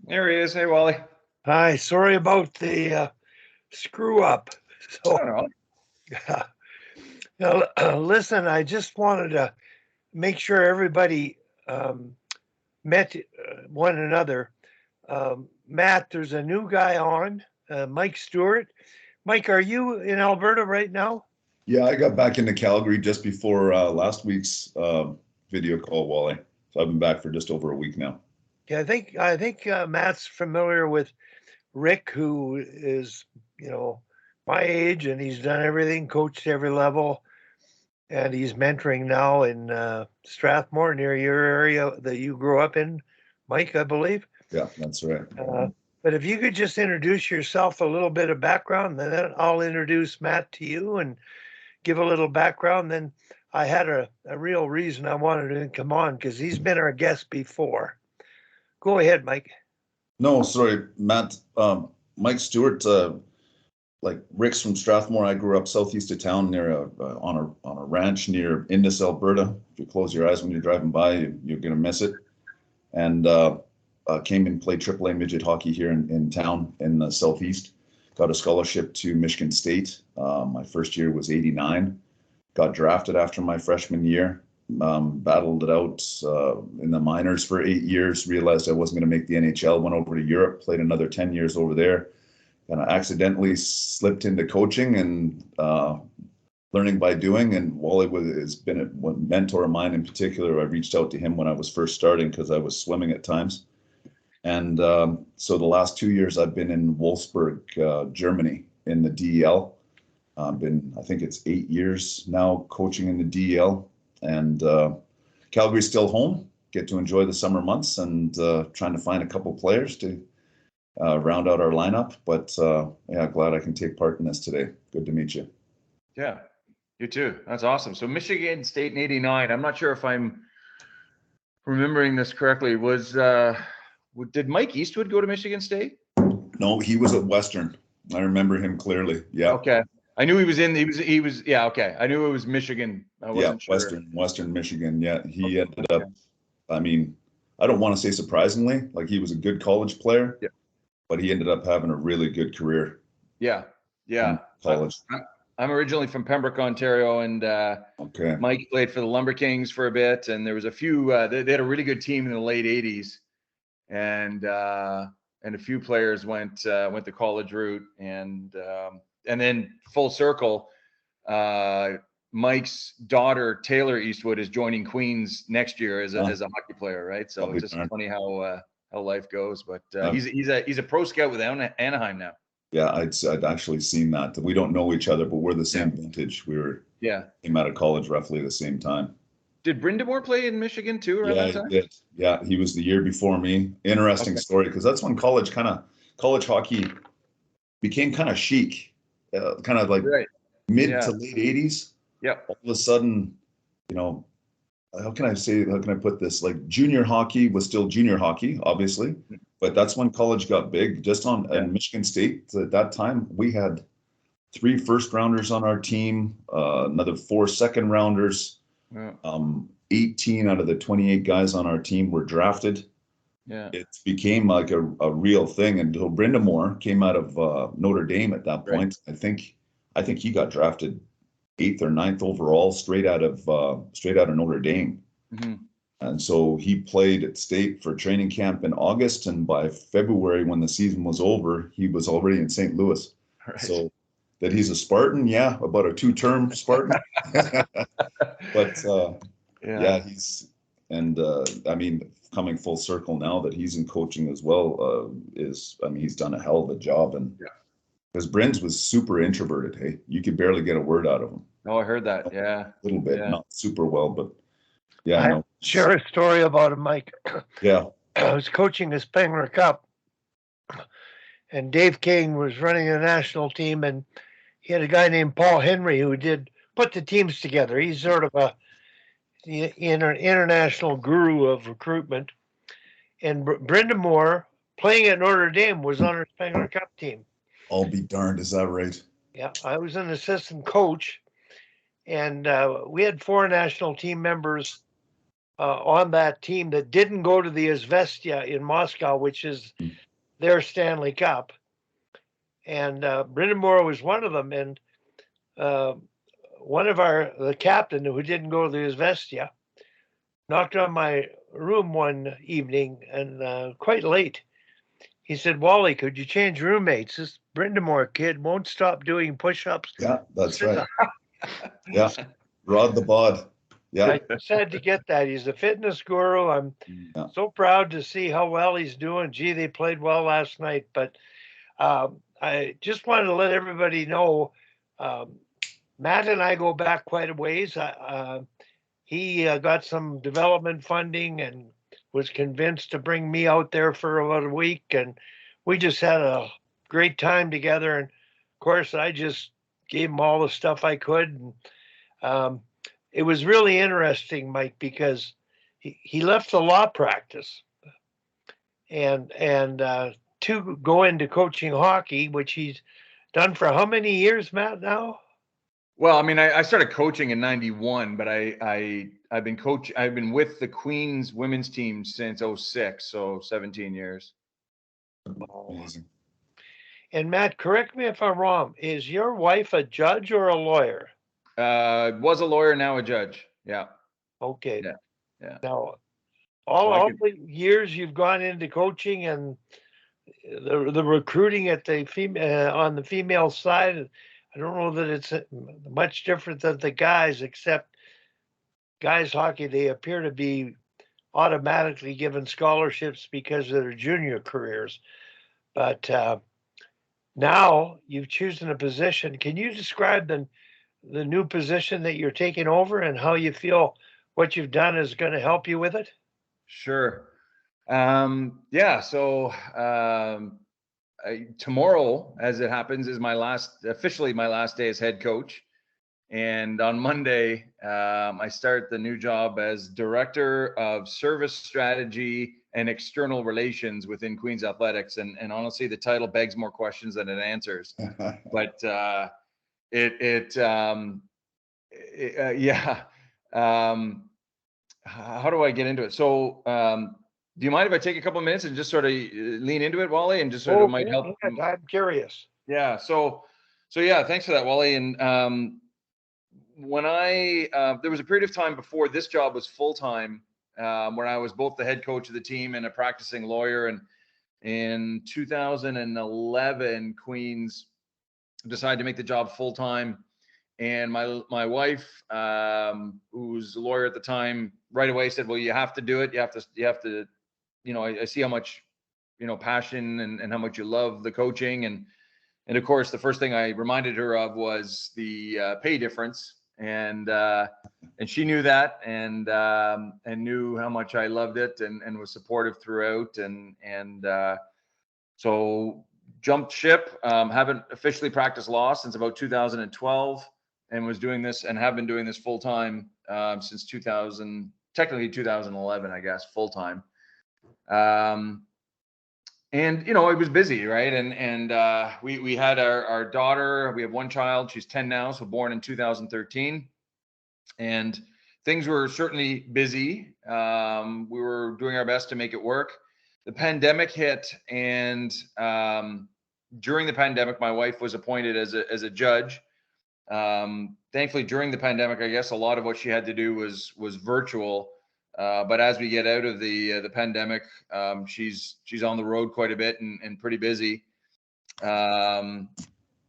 There he is. Hey, Wally. Hi, sorry about the screw up. I So, don't know. listen, I just wanted to make sure everybody met one another. Matt, there's a new guy on, Mike Stewart. Mike, are you in Alberta right now? Yeah, I got back into Calgary just before last week's video call, Wally. So I've been back for just over a week now. Yeah, I think Matt's familiar with Rick, who is my age, and he's done everything, coached every level, and he's mentoring now in Strathmore, near your area that you grew up in, Mike, I believe. Yeah, that's right. But if you could just introduce yourself, a little bit of background, then I'll introduce Matt to you and give a little background. Then I had a real reason I wanted him to come on because he's been our guest before. Go ahead, Mike. No, sorry, Matt. Mike Stewart, like Rick's from Strathmore. I grew up southeast of town near on a ranch near Indus, Alberta. If you close your eyes when you're driving by, you're gonna miss it. And came and played AAA midget hockey here in town in the southeast. Got a scholarship to Michigan State. My first year was '89. Got drafted after my freshman year. Battled it out in the minors for 8 years. Realized I wasn't going to make the NHL. Went over to Europe. Played another 10 years over there. And I accidentally slipped into coaching and learning by doing. And Wally has been a mentor of mine in particular. I reached out to him when I was first starting because I was swimming at times. And so the last 2 years I've been in Wolfsburg, Germany, in the DEL. I think it's 8 years now coaching in the DEL, and Calgary's still home. Get to enjoy the summer months and trying to find a couple players to round out our lineup. But yeah, glad I can take part in this today. Good to meet you. Yeah, you too. That's awesome. So Michigan State in '89. I'm not sure if I'm remembering this correctly. Did Mike Eastwood go to Michigan State? No, he was at Western. I remember him clearly. Yeah. Okay. I knew he was in. He was. Yeah. Okay. I knew it was Michigan. I wasn't sure. Western Michigan. Yeah, he ended Okay. up. I mean, I don't want to say surprisingly, like he was a good college player, Yeah. but he ended up having a really good career Yeah. Yeah. in college. I'm originally from Pembroke, Ontario, and Okay. Mike played for the Lumber Kings for a bit, and there was a few. They had a really good team in the late '80s, and a few players went the college route, and then full circle. Mike's daughter Taylor Eastwood is joining Queens next year as a hockey player, right? So it's just funny how life goes. But he's a pro scout with Anaheim now. Yeah, I'd actually seen that. We don't know each other, but we're the same vintage. Came out of college roughly the same time. Did Brindamore play in Michigan too around that time? He did. Yeah, he was the year before me. Interesting story, because that's when college hockey became kind of chic, kind of like mid to late '80s. Yeah. All of a sudden, how can I put this? Like junior hockey was still junior hockey, obviously, but that's when college got big. In Michigan State at that time, we had 3 first rounders on our team, another 4 second rounders. Yeah. 18 out of the 28 guys on our team were drafted. Yeah. It became like a real thing until Brindamore came out of Notre Dame at that point. Right. I think he got drafted 8th or 9th overall straight out of Notre Dame. Mm-hmm. And so he played at state for training camp in August, and by February, when the season was over, he was already in St. Louis. Right. So that he's a Spartan, yeah, about a 2-term Spartan. But I mean, coming full circle now that he's in coaching as well, he's done a hell of a job. And because Brins was super introverted, hey, you could barely get a word out of him. Oh, I heard that. Yeah. A little bit, not super well, but I share a story about him, Mike. Yeah. I was coaching the Spengler Cup, and Dave King was running the national team, and he had a guy named Paul Henry who did put the teams together. He's sort of an international guru of recruitment. And Brindamore, playing at Notre Dame, was on our Spengler Cup team. I'll be darned, is that right? Yeah, I was an assistant coach, and we had 4 national team members on that team that didn't go to the Izvestia in Moscow, which is their Stanley Cup. And Brindamore was one of them. And one of the captain who didn't go to the Izvestia knocked on my room one evening and quite late. He said, "Wally, could you change roommates? This Brindamore kid won't stop doing push-ups." Yeah, that's right. Yeah, Rod the Bod. Yeah. I just had to get that. He's a fitness guru. I'm so proud to see how well he's doing. Gee, they played well last night. But I just wanted to let everybody know, Matt and I go back quite a ways. He got some development funding and was convinced to bring me out there for about a week. And we just had a great time together. And of course, I just gave him all the stuff I could. And it was really interesting, Mike, because he left the law practice and to go into coaching hockey, which he's done for how many years, Matt, now? Well, I mean, I started coaching in '91, but I've been with the Queens women's team since '06, so 17 years. Amazing. And Matt, correct me if I'm wrong. Is your wife a judge or a lawyer? Was a lawyer, now a judge. Yeah. Okay. Yeah. Now, all the years you've gone into coaching and the recruiting at the on the female side, I don't know that it's much different than the guys, except guys hockey, they appear to be automatically given scholarships because of their junior careers. But now you've chosen a position. Can you describe the new position that you're taking over and how you feel what you've done is going to help you with it? Sure. Yeah. So tomorrow, as it happens, is officially my last day as head coach. And on Monday, I start the new job as Director of Service Strategy and External Relations within Queens Athletics. And honestly, the title begs more questions than it answers. But yeah. How do I get into it? So, do you mind if I take a couple of minutes and just sort of lean into it, Wally, and just sort of might help? I'm curious. Yeah. So yeah, thanks for that, Wally. And when there was a period of time before this job was full time, where I was both the head coach of the team and a practicing lawyer. And in 2011, Queens decided to make the job full time. And my wife, who's a lawyer at the time, right away said, "Well, you have to do it. You have to, I see how much, passion and how much you love the coaching." And of course, the first thing I reminded her of was the pay difference. And she knew that and knew how much I loved it and was supportive throughout. And so jumped ship, haven't officially practiced law since about 2012. And was doing this and have been doing this full time since 2011, I guess, full time. And it was busy, right? And we had our daughter. We have one child. She's 10 now, so born in 2013. And things were certainly busy. We were doing our best to make it work. The pandemic hit, and during the pandemic, my wife was appointed as a judge. Thankfully, during the pandemic, I guess a lot of what she had to do was virtual. But as we get out of the pandemic, she's on the road quite a bit and pretty busy. And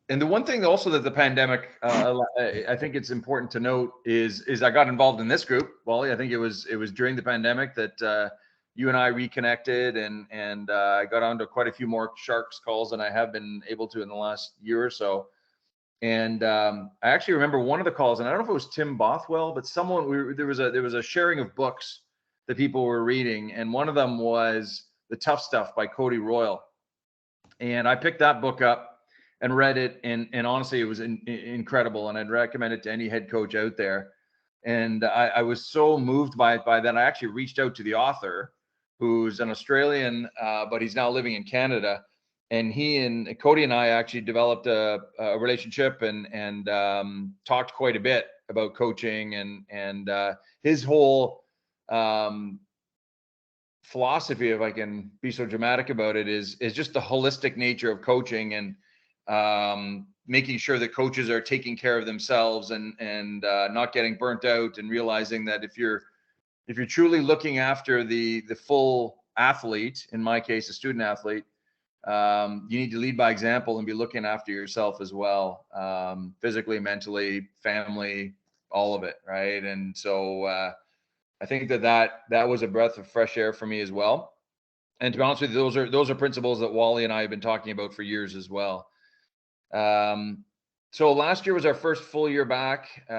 the one thing also that the pandemic, I think it's important to note is I got involved in this group, Wally. I think it was during the pandemic that you and I reconnected, and I got onto quite a few more Sharks calls than I have been able to in the last year or so. And I actually remember one of the calls, and I don't know if it was Tim Bothwell, but there was a sharing of books that people were reading, and one of them was The Tough Stuff by Cody Royle. And I picked that book up and read it, and honestly, it was incredible, and I'd recommend it to any head coach out there. And I was so moved by that, I actually reached out to the author, who's an Australian, but he's now living in Canada. And he and Cody and I actually developed a relationship and talked quite a bit about coaching and his whole philosophy, if I can be so dramatic about it, is just the holistic nature of coaching, and making sure that coaches are taking care of themselves and not getting burnt out, and realizing that if you're truly looking after the full athlete, in my case, a student athlete, you need to lead by example and be looking after yourself as well, physically, mentally, family, all of it, right? And so I think that was a breath of fresh air for me as well. And to be honest with you, those are principles that Wally and I have been talking about for years as well. So last year was our first full year back. We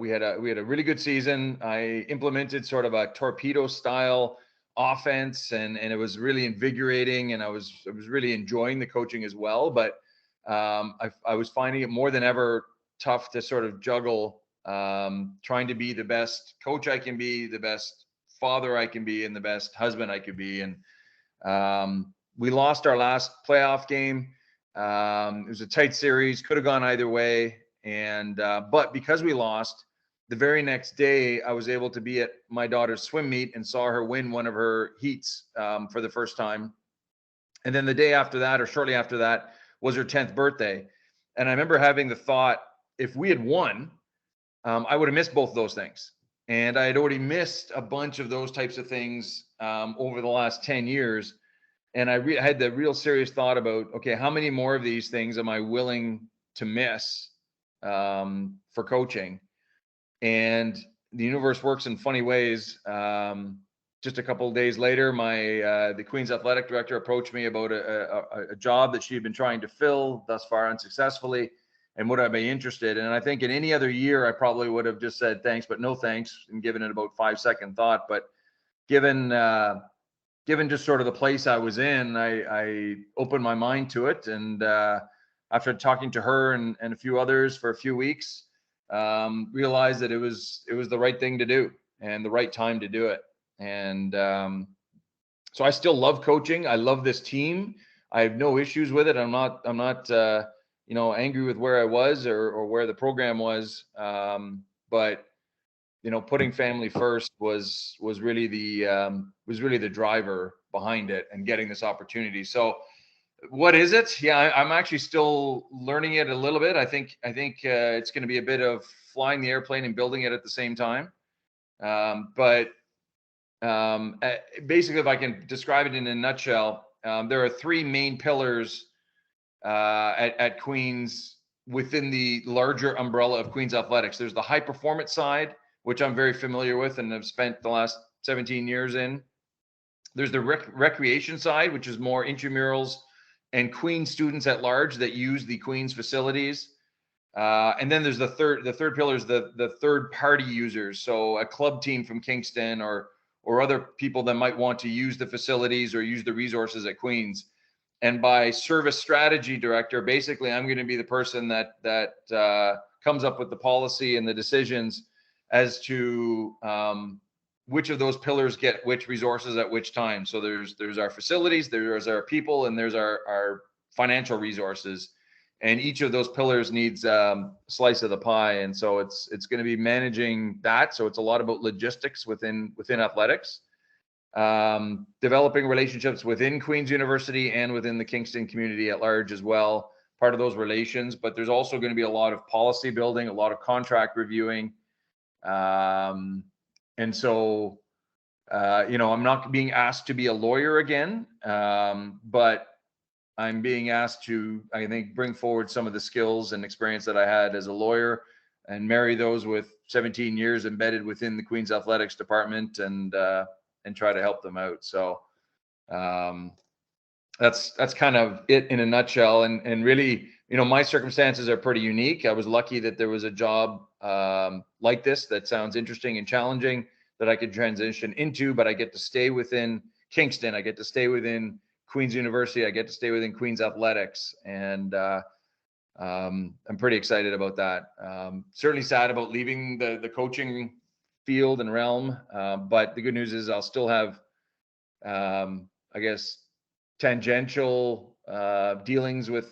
had a really good season. I implemented sort of a Torpedo style offense, and it was really invigorating, and I was really enjoying the coaching as well. But I was finding it more than ever tough to sort of juggle, trying to be the best coach I can be, the best father I can be, and the best husband I could be. And we lost our last playoff game. It was a tight series, could have gone either way. And but because we lost, the very next day I was able to be at my daughter's swim meet and saw her win one of her heats for the first time. And then the day after that, or shortly after that, was her 10th birthday. And I remember having the thought, if we had won, I would have missed both of those things. And I had already missed a bunch of those types of things over the last 10 years. And I had the real serious thought about, okay, how many more of these things am I willing to miss for coaching? And the universe works in funny ways. Just a couple of days later, the Queen's athletic director approached me about a job that she had been trying to fill thus far unsuccessfully, and would I be interested? And I think in any other year, I probably would have just said thanks, but no thanks, and given it about 5-second thought. But given just sort of the place I was in, I opened my mind to it. And after talking to her and a few others for a few weeks, realized that it was the right thing to do and the right time to do it. And so I still love coaching. I love this team. I have no issues with it. I'm not angry with where I was or where the program was. But putting family first was really the driver behind it and getting this opportunity. So what is it? Yeah, I'm actually still learning it a little bit. I think it's going to be a bit of flying the airplane and building it at the same time. But basically, if I can describe it in a nutshell, there are three main pillars at Queens within the larger umbrella of Queens athletics. There's the high performance side, which I'm very familiar with and have spent the last 17 years in. There's the recreation side, which is more intramurals and Queens students at large that use the Queens facilities. And then there's the third pillar is the third party users. So a club team from Kingston or other people that might want to use the facilities or use the resources at Queens. And by service strategy director, basically I'm going to be the person that comes up with the policy and the decisions as to which of those pillars get which resources at which time. So there's our facilities, there's our people, and there's our financial resources. And each of those pillars needs a slice of the pie. And so it's going to be managing that. So it's a lot about logistics within athletics, developing relationships within Queen's University and within the Kingston community at large as well, part of those relations. But there's also going to be a lot of policy building, a lot of contract reviewing. And so, I'm not being asked to be a lawyer again, but I'm being asked to, I think, bring forward some of the skills and experience that I had as a lawyer and marry those with 17 years embedded within the Queen's Athletics Department and try to help them out. So that's kind of it in a nutshell. And really, my circumstances are pretty unique. I was lucky that there was a job like this that sounds interesting and challenging that I could transition into, but I get to stay within Kingston. I get to stay within Queen's University. I get to stay within Queen's Athletics. And I'm pretty excited about that. Certainly sad about leaving the coaching field and realm. But the good news is I'll still have, I guess, tangential dealings with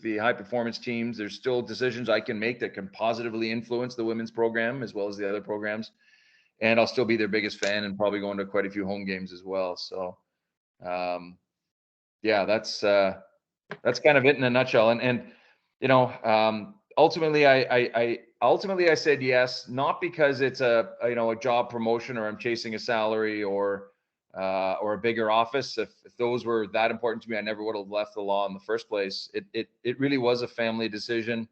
the high performance teams. There's still decisions I can make that can positively influence the women's program as well as the other programs. and I'll still be their biggest fan and probably going to quite a few home games as well. So, yeah, that's kind of it in a nutshell. And ultimately, I said yes, not because it's a job promotion or I'm chasing a salary or a bigger office. If those were that important to me, I never would have left the law in the first place. It really was a family decision.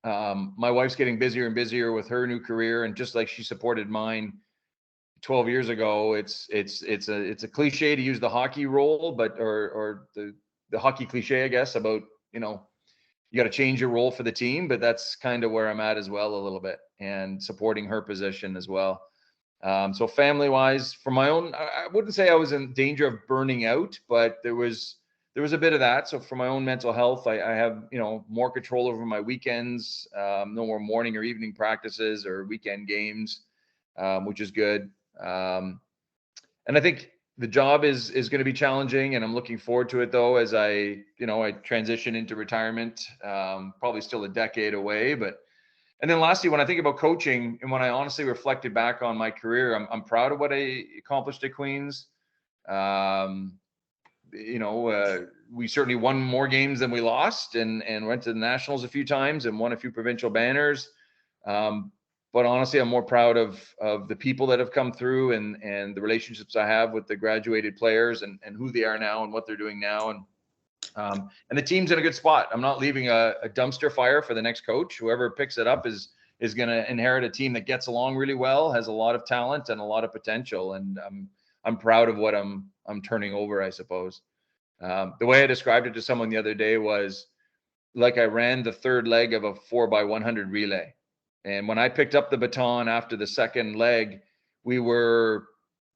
My wife's getting busier and busier with her new career, and just like she supported mine 12 years ago, it's a cliche to use the hockey role, but or the hockey cliche, I guess, about you got to change your role for the team, but that's kind of where I'm at as well a little bit, and supporting her position as well. So family wise, for my own, I wouldn't say I was in danger of burning out, but there was a bit of that. So for my own mental health, I have, more control over my weekends, no more morning or evening practices or weekend games, which is good. And I think the job is going to be challenging, and I'm looking forward to it though, as I transition into retirement, probably still a decade away, but. And then lastly, when I think about coaching and when I honestly reflected back on my career, I'm proud of what I accomplished at Queens. We certainly won more games than we lost, and went to the Nationals a few times and won a few provincial banners. But honestly, I'm more proud of the people that have come through and the relationships I have with the graduated players and who they are now and what they're doing now. And the team's in a good spot. I'm not leaving a dumpster fire for the next coach. Whoever picks it up is going to inherit a team that gets along really well, has a lot of talent and a lot of potential. And I'm proud of what I'm turning over, I suppose. The way I described it to someone the other day was like I ran the third leg of a 4x100 relay. And when I picked up the baton after the second leg, we were,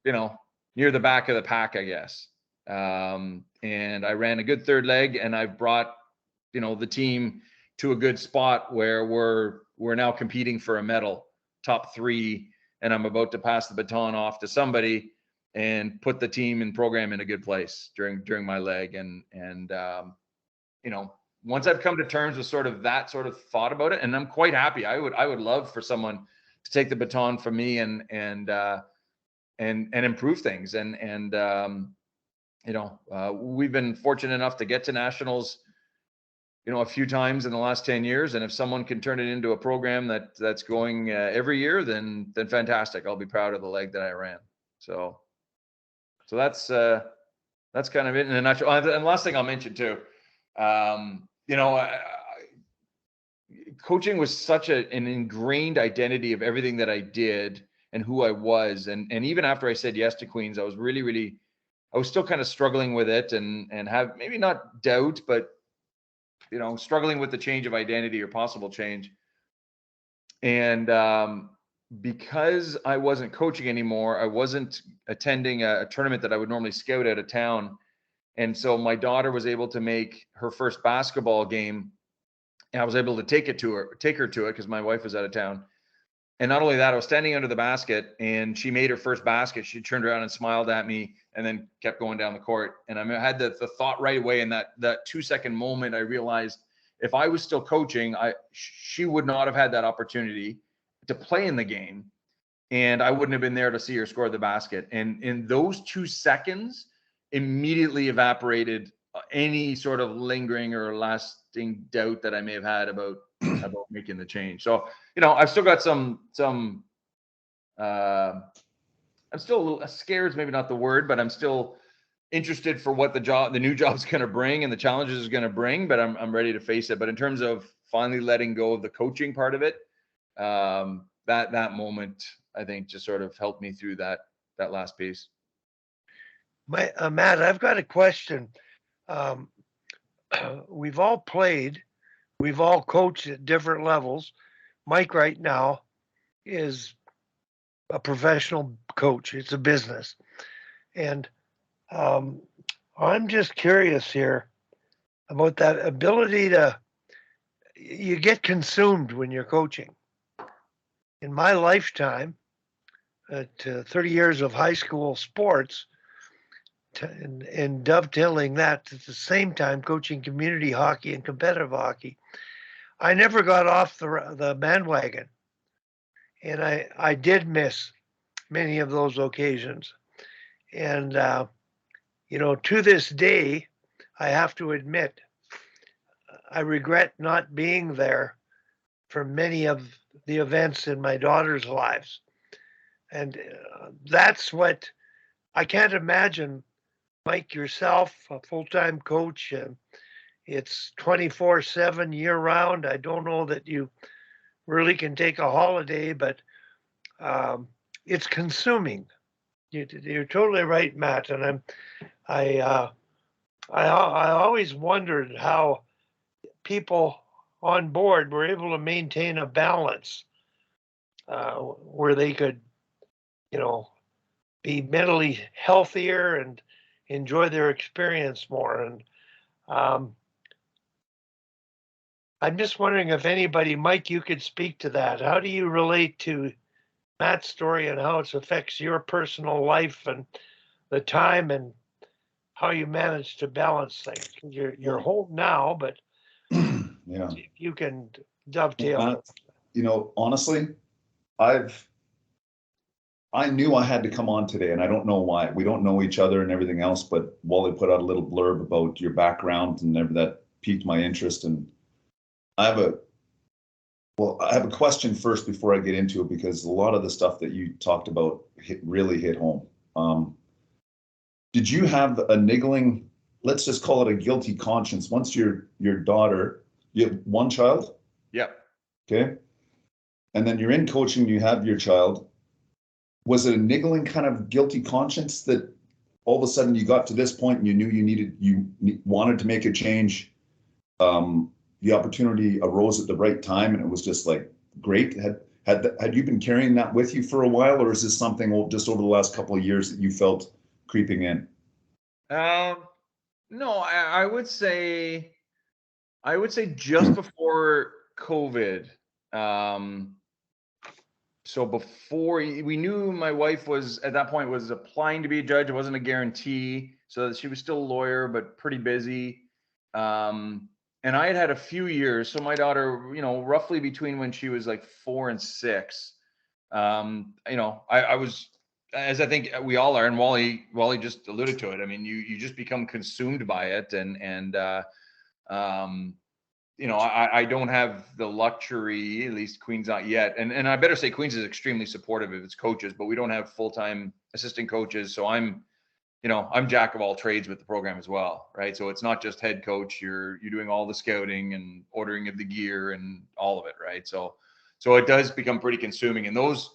near the back of the pack, I guess. And I ran a good third leg, and I've brought, the team to a good spot where we're now competing for a medal, top 3, and I'm about to pass the baton off to somebody and put the team and program in a good place during my leg. And once I've come to terms with sort of thought about it, and I'm quite happy. I would love for someone to take the baton from me and improve things. We've been fortunate enough to get to nationals, a few times in the last 10 years. And if someone can turn it into a program that's going every year, then fantastic. I'll be proud of the leg that I ran. So that's kind of it in a nutshell. And last thing I'll mention too, coaching was such an ingrained identity of everything that I did and who I was. And even after I said yes to Queens, I was really, I was still kind of struggling with it and have maybe not doubt, but, struggling with the change of identity or possible change. And because I wasn't coaching anymore, I wasn't attending a tournament that I would normally scout out of town. And so my daughter was able to make her first basketball game, and I was able to take her to it because my wife was out of town. And not only that, I was standing under the basket, and she made her first basket. She turned around and smiled at me and then kept going down the court. And I had the thought right away in that 2-second moment. I realized if I was still coaching, she would not have had that opportunity to play in the game, and I wouldn't have been there to see her score the basket. And in those 2 seconds, immediately evaporated any sort of lingering or lasting doubt that I may have had about making the change. So, I've still got some I'm still a little scared, is maybe not the word, but I'm still interested for what the new job's going to bring and the challenges is going to bring, but I'm ready to face it. But in terms of finally letting go of the coaching part of it, that moment, I think, just sort of helped me through that last piece. Matt, I've got a question. We've all played, we've all coached at different levels. Mike right now is a professional coach. It's a business. And I'm just curious here about that ability you get consumed when you're coaching. In my lifetime, 30 years of high school sports, and dovetailing that at the same time coaching community hockey and competitive hockey, I never got off the bandwagon. And I did miss many of those occasions. And, to this day, I have to admit, I regret not being there for many of the events in my daughter's lives. And that's what I can't imagine, Mike, yourself, a full time coach. It's 24/7 year round. I don't know that you really can take a holiday, but um, it's consuming. You're totally right, Matt. And I, uh, I always wondered how people on board were able to maintain a balance where they could, you know, be mentally healthier and enjoy their experience more. And um, I'm just wondering if anybody, Mike, you could speak to that. How do you relate to Matt's story and how it affects your personal life and the time and how you manage to balance things? You're home now, but Yeah. if you can dovetail. Honestly, I knew I had to come on today, and I don't know why. We don't know each other and everything else, but Wally put out a little blurb about your background and that piqued my interest. And I have a question first before I get into it, because a lot of the stuff that you talked about really hit home. Did you have a niggling, let's just call it a guilty conscience, once your daughter, you have one child? Yep. Okay. And then you're in coaching, you have your child. Was it a niggling kind of guilty conscience that all of a sudden you got to this point and you knew you wanted to make a change? The opportunity arose at the right time, and it was just like great. Had you been carrying that with you for a while, or is this something just over the last couple of years that you felt creeping in? No, I would say just before COVID. So before we knew, my wife was at that point was applying to be a judge. It wasn't a guarantee, so she was still a lawyer, but pretty busy. And I had a few years. So my daughter, roughly between when she was like 4 and 6, I was, as I think we all are, and Wally just alluded to it. I mean, you just become consumed by it, and I don't have the luxury, at least Queen's not yet. And I better say Queen's is extremely supportive of its coaches, but we don't have full-time assistant coaches. So I'm jack of all trades with the program as well, right? So it's not just head coach. You're doing all the scouting and ordering of the gear and all of it, right? So it does become pretty consuming. And those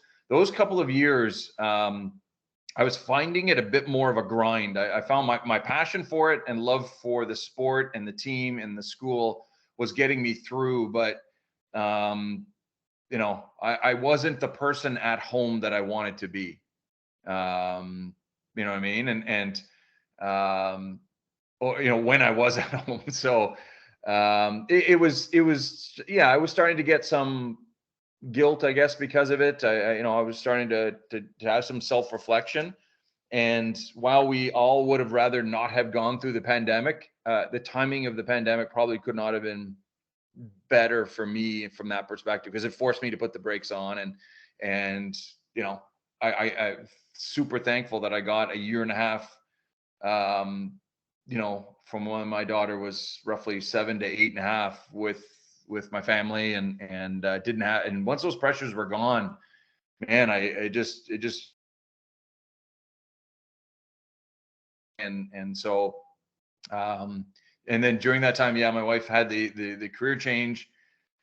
couple of years, I was finding it a bit more of a grind. I found my passion for it and love for the sport and the team and the school was getting me through, but I wasn't the person at home that I wanted to be. You know what I mean? And when I was at home. So it was yeah, I was starting to get some guilt, I guess, because of it. I was starting to have some self-reflection. And while we all would have rather not have gone through the pandemic, the timing of the pandemic probably could not have been better for me from that perspective, because it forced me to put the brakes on. And I'm super thankful that I got a year and a half, from when my daughter was roughly 7 to 8.5 with my family, and didn't have. And once those pressures were gone, man, it just and so and then during that time, yeah, my wife had the career change.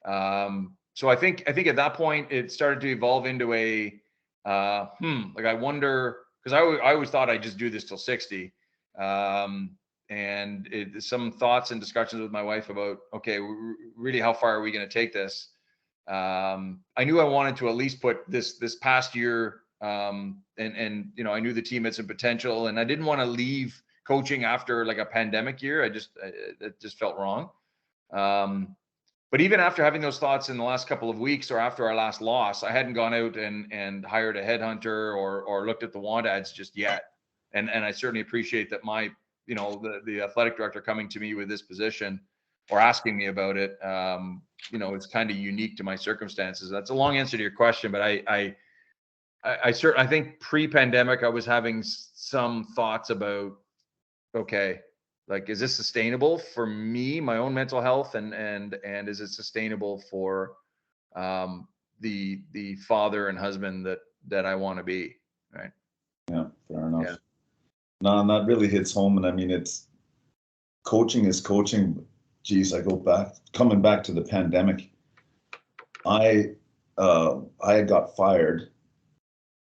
So I think at that point it started to evolve into a like, I wonder, because I always thought I'd just do this till 60. And some thoughts and discussions with my wife about, okay, really, how far are we going to take this? I knew I wanted to at least put this past year, and I knew the team had some potential, and I didn't want to leave coaching after like a pandemic year. It just felt wrong. But even after having those thoughts in the last couple of weeks, or after our last loss, I hadn't gone out and hired a headhunter or looked at the want ads just yet. And I certainly appreciate that the athletic director coming to me with this position or asking me about it. It's kind of unique to my circumstances. That's a long answer to your question, but I think pre-pandemic, I was having some thoughts about, okay, like, is this sustainable for me, my own mental health, and is it sustainable for the father and husband that I want to be, right? Yeah, fair enough. Yeah. No, and that really hits home. And I mean, it's coaching is coaching. Geez, coming back to the pandemic. I had got fired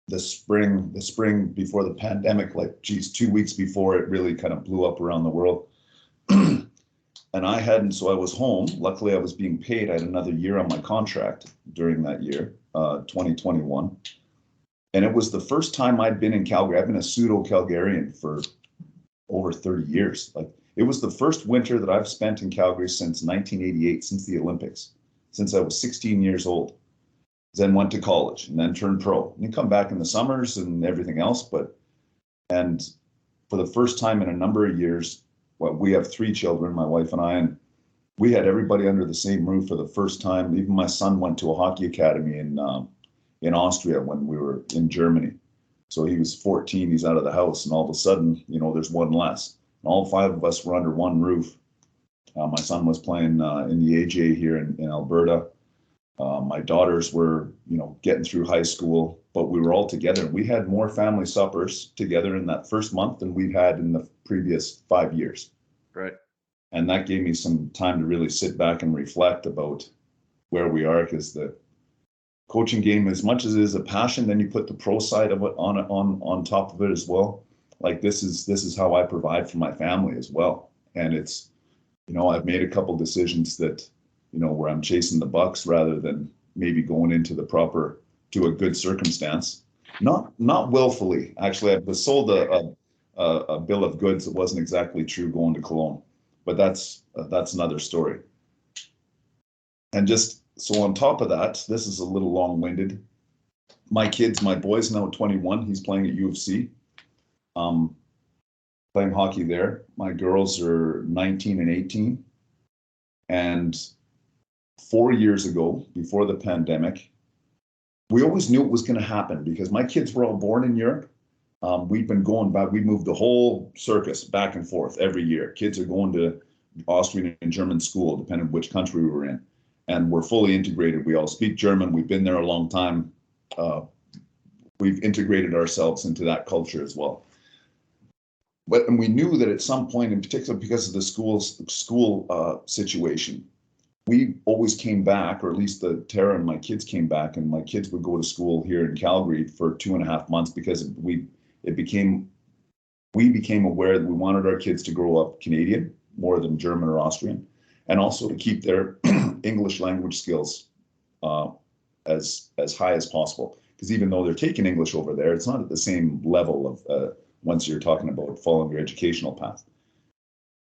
the spring before the pandemic, like, geez, 2 weeks before it really kind of blew up around the world. And so I was home. Luckily, I was being paid. I had another year on my contract during that year, 2021. And it was the first time I'd been in Calgary. I've been a pseudo Calgarian for over 30 years. Like, it was the first winter that I've spent in Calgary since 1988, since the Olympics, since I was 16 years old. Then went to college and then turned pro. And you come back in the summers and everything else. And for the first time in a number of years, well, we have 3 children, my wife and I, and we had everybody under the same roof for the first time. Even my son went to a hockey academy in Austria when we were in Germany. So he was 14, he's out of the house, and all of a sudden, there's one less. And all 5 of us were under one roof. My son was playing in the AJ here in Alberta. My daughters were, getting through high school, but we were all together. We had more family suppers together in that first month than we'd had in the previous 5 years. Right. And that gave me some time to really sit back and reflect about where we are, because the coaching game, as much as it is a passion, then you put the pro side of it on top of it as well. Like, this is how I provide for my family as well. And it's, I've made a couple decisions that, where I'm chasing the bucks rather than maybe going into to a good circumstance. Not willfully. Actually, I was sold a bill of goods that wasn't exactly true going to Cologne, but that's another story. And just so on top of that, this is a little long-winded. My boy's now 21. He's playing at UFC, playing hockey there. My girls are 19 and 18. And 4 years ago, before the pandemic, we always knew it was going to happen because my kids were all born in Europe. We've been going back. We moved the whole circus back and forth every year. Kids are going to Austrian and German school, depending on which country we were in. And we're fully integrated. We all speak German. We've been there a long time. We've integrated ourselves into that culture as well. And we knew that at some point, in particular because of the school situation, we always came back, or at least Tara and my kids came back, and my kids would go to school here in Calgary for 2.5 months because we became aware that we wanted our kids to grow up Canadian more than German or Austrian, and also to keep their English language skills as high as possible. Because even though they're taking English over there, it's not at the same level of once you're talking about following your educational path.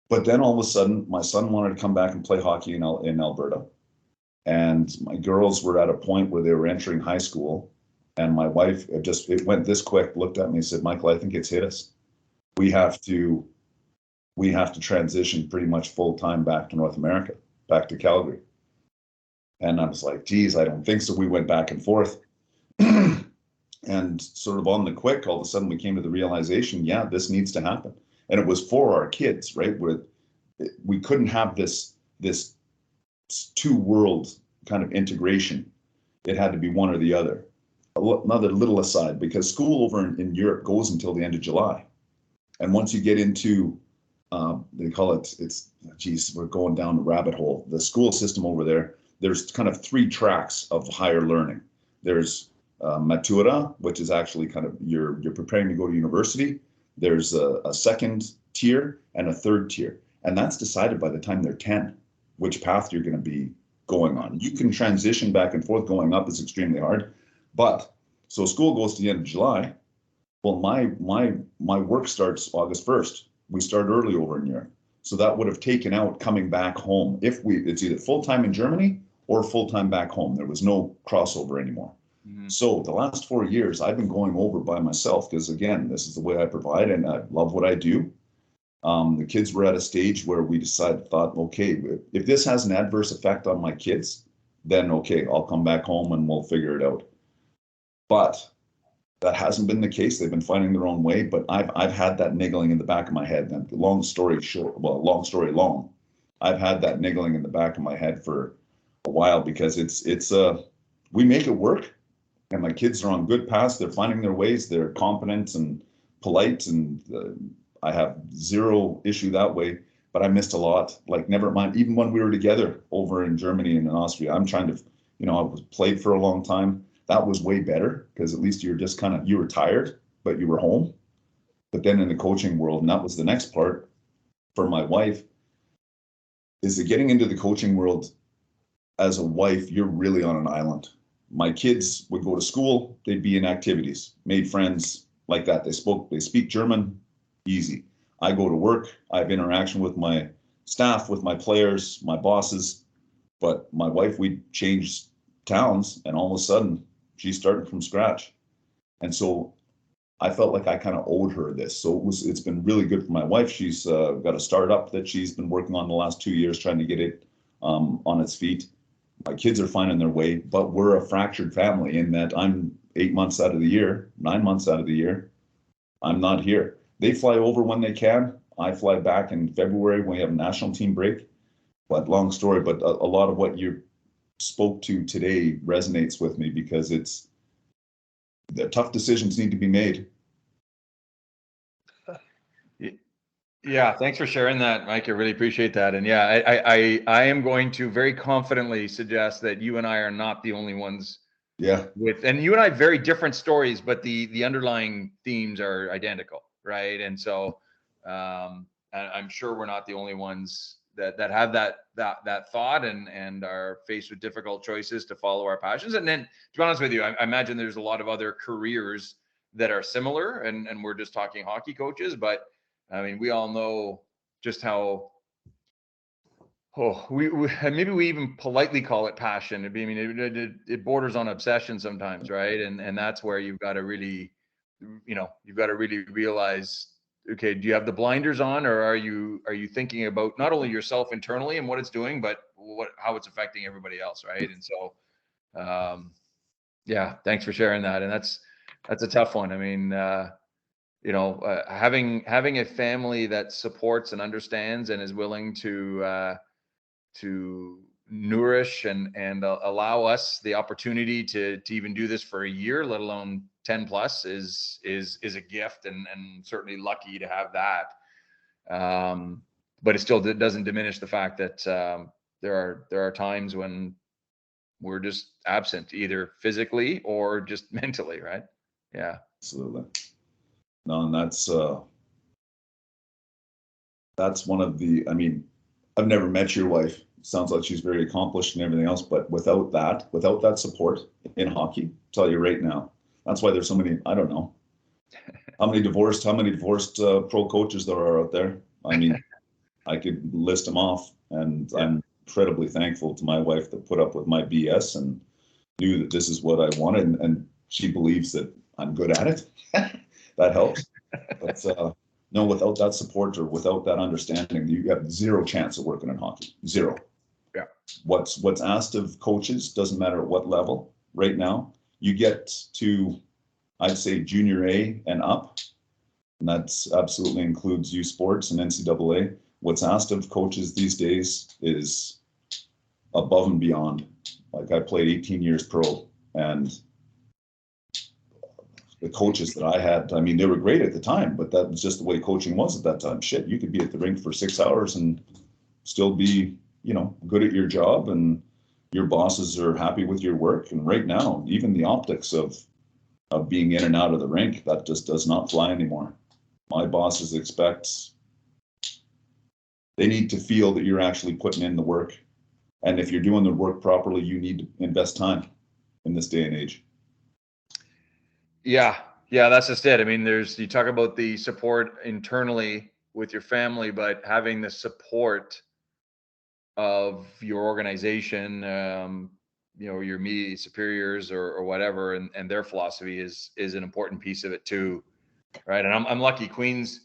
But then all of a sudden, my son wanted to come back and play hockey in Alberta. And my girls were at a point where they were entering high school. And my wife, it went this quick, looked at me and said, Michael, I think it's hit us. We have to transition pretty much full time back to North America, back to Calgary. And I was like, geez, I don't think so. We went back and forth. And sort of on the quick, all of a sudden we came to the realization, yeah, this needs to happen. And it was for our kids, right? We couldn't have this 2-world kind of integration. It had to be one or the other. Another little aside, because school over in Europe goes until the end of July. And once you get into, they call it, we're going down the rabbit hole. The school system over there, there's kind of 3 tracks of higher learning. There's Matura, which is actually kind of you're preparing to go to university. There's a second tier and a third tier, and that's decided by the time they're 10, which path you're going to be going on. You can transition back and forth. Going up is extremely hard, but so school goes to the end of July. Well, my work starts August 1st. We start early over in Europe, so that would have taken out coming back home. It's either full time in Germany or full time back home. There was no crossover anymore. So the last 4 years, I've been going over by myself because, again, this is the way I provide and I love what I do. The kids were at a stage where we thought, okay, if this has an adverse effect on my kids, then okay, I'll come back home and we'll figure it out. But that hasn't been the case. They've been finding their own way, but I've had that niggling in the back of my head. And long story long, I've had that niggling in the back of my head for a while, because we make it work, and my kids are on good paths. They're finding their ways. They're competent and polite, and I have zero issue that way. But I missed a lot. Like, never mind, even when we were together over in Germany and in Austria, I'm trying to, I played for a long time. That was way better, because at least you're just you were tired, but you were home. But then in the coaching world, and that was the next part for my wife, is that getting into the coaching world as a wife, you're really on an island. My kids would go to school, they'd be in activities, made friends like that. They speak German, easy. I go to work, I have interaction with my staff, with my players, my bosses. But my wife, we changed towns, and all of a sudden she's starting from scratch. And so I felt like I kind of owed her this. So it's been really good for my wife. She's got a startup that she's been working on the last 2 years, trying to get it on its feet. My kids are finding their way, but we're a fractured family in that I'm 8 months out of the year, 9 months out of the year, I'm not here. They fly over when they can. I fly back in February when we have a national team break. But long story, but a lot of what you spoke to today resonates with me, because the tough decisions need to be made. Yeah, thanks for sharing that, Mike. I really appreciate that. And yeah, I am going to very confidently suggest that you and I are not the only ones. Yeah. And you and I have very different stories, but the underlying themes are identical, right? And so I'm sure we're not the only ones that have that thought and are faced with difficult choices to follow our passions. And then, to be honest with you, I imagine there's a lot of other careers that are similar, and we're just talking hockey coaches, but I mean, we all know just how, we maybe we even politely call it passion. I mean, it borders on obsession sometimes, right? And that's where you've got to really, realize, okay, do you have the blinders on, or are you thinking about not only yourself internally and what it's doing, but how it's affecting everybody else, right? And so, yeah, thanks for sharing that. And that's a tough one. I mean, having a family that supports and understands and is willing to nourish and allow us the opportunity to even do this for a year, let alone 10 plus, is a gift, and certainly lucky to have that. But it still doesn't diminish the fact that there are times when we're just absent, either physically or just mentally, right? Yeah, absolutely. No, and that's one of the, I mean, I've never met your wife. Sounds like she's very accomplished and everything else, but without that support in hockey, I'll tell you right now, that's why there's so many, I don't know how many divorced pro coaches there are out there. I mean, I could list them off, and yeah. I'm incredibly thankful to my wife that put up with my BS and knew that this is what I wanted, and she believes that I'm good at it. That helps. But no, without that support or without that understanding, you have zero chance of working in hockey. Zero. Yeah. What's asked of coaches, doesn't matter at what level right now. You get to, I'd say, junior A and up, and that absolutely includes U Sports and NCAA. What's asked of coaches these days is above and beyond. Like, I played 18 years pro, and the coaches that I had, I mean, they were great at the time, but that was just the way coaching was at that time. Shit, you could be at the rink for 6 hours and still be, good at your job, and your bosses are happy with your work. And right now, even the optics of being in and out of the rink, that just does not fly anymore. My bosses they need to feel that you're actually putting in the work. And if you're doing the work properly, you need to invest time in this day and age. Yeah, that's just it. I mean, you talk about the support internally with your family, but having the support of your organization, your immediate superiors or whatever, and their philosophy is an important piece of it too, right? And I'm lucky. Queens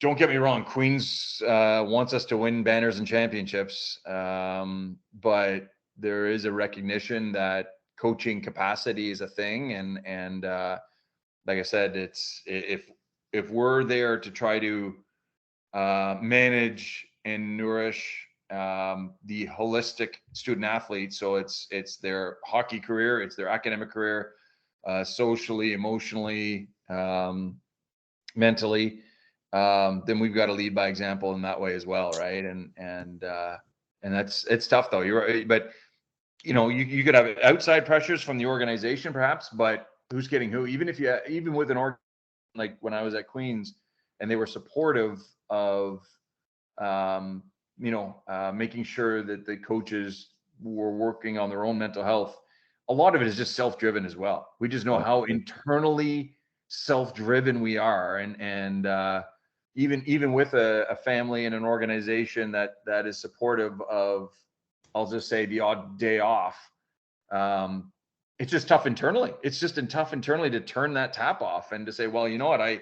don't get me wrong, Queens wants us to win banners and championships, but there is a recognition that coaching capacity is a thing, and like I said, it's if we're there to try to manage and nourish the holistic student athlete, so it's their hockey career, it's their academic career, socially, emotionally, mentally, then we've got to lead by example in that way as well, right? And that's it's tough though. You're right, but you could have outside pressures from the organization perhaps, but who's getting who? Even with an org like when I was at Queens, and they were supportive of making sure that the coaches were working on their own mental health. A lot of it is just self-driven as well. We just know how internally self-driven we are, and even with a family and an organization that is supportive of, I'll just say, the odd day off, it's just tough internally. It's just tough internally to turn that tap off and to say, well, you know what, I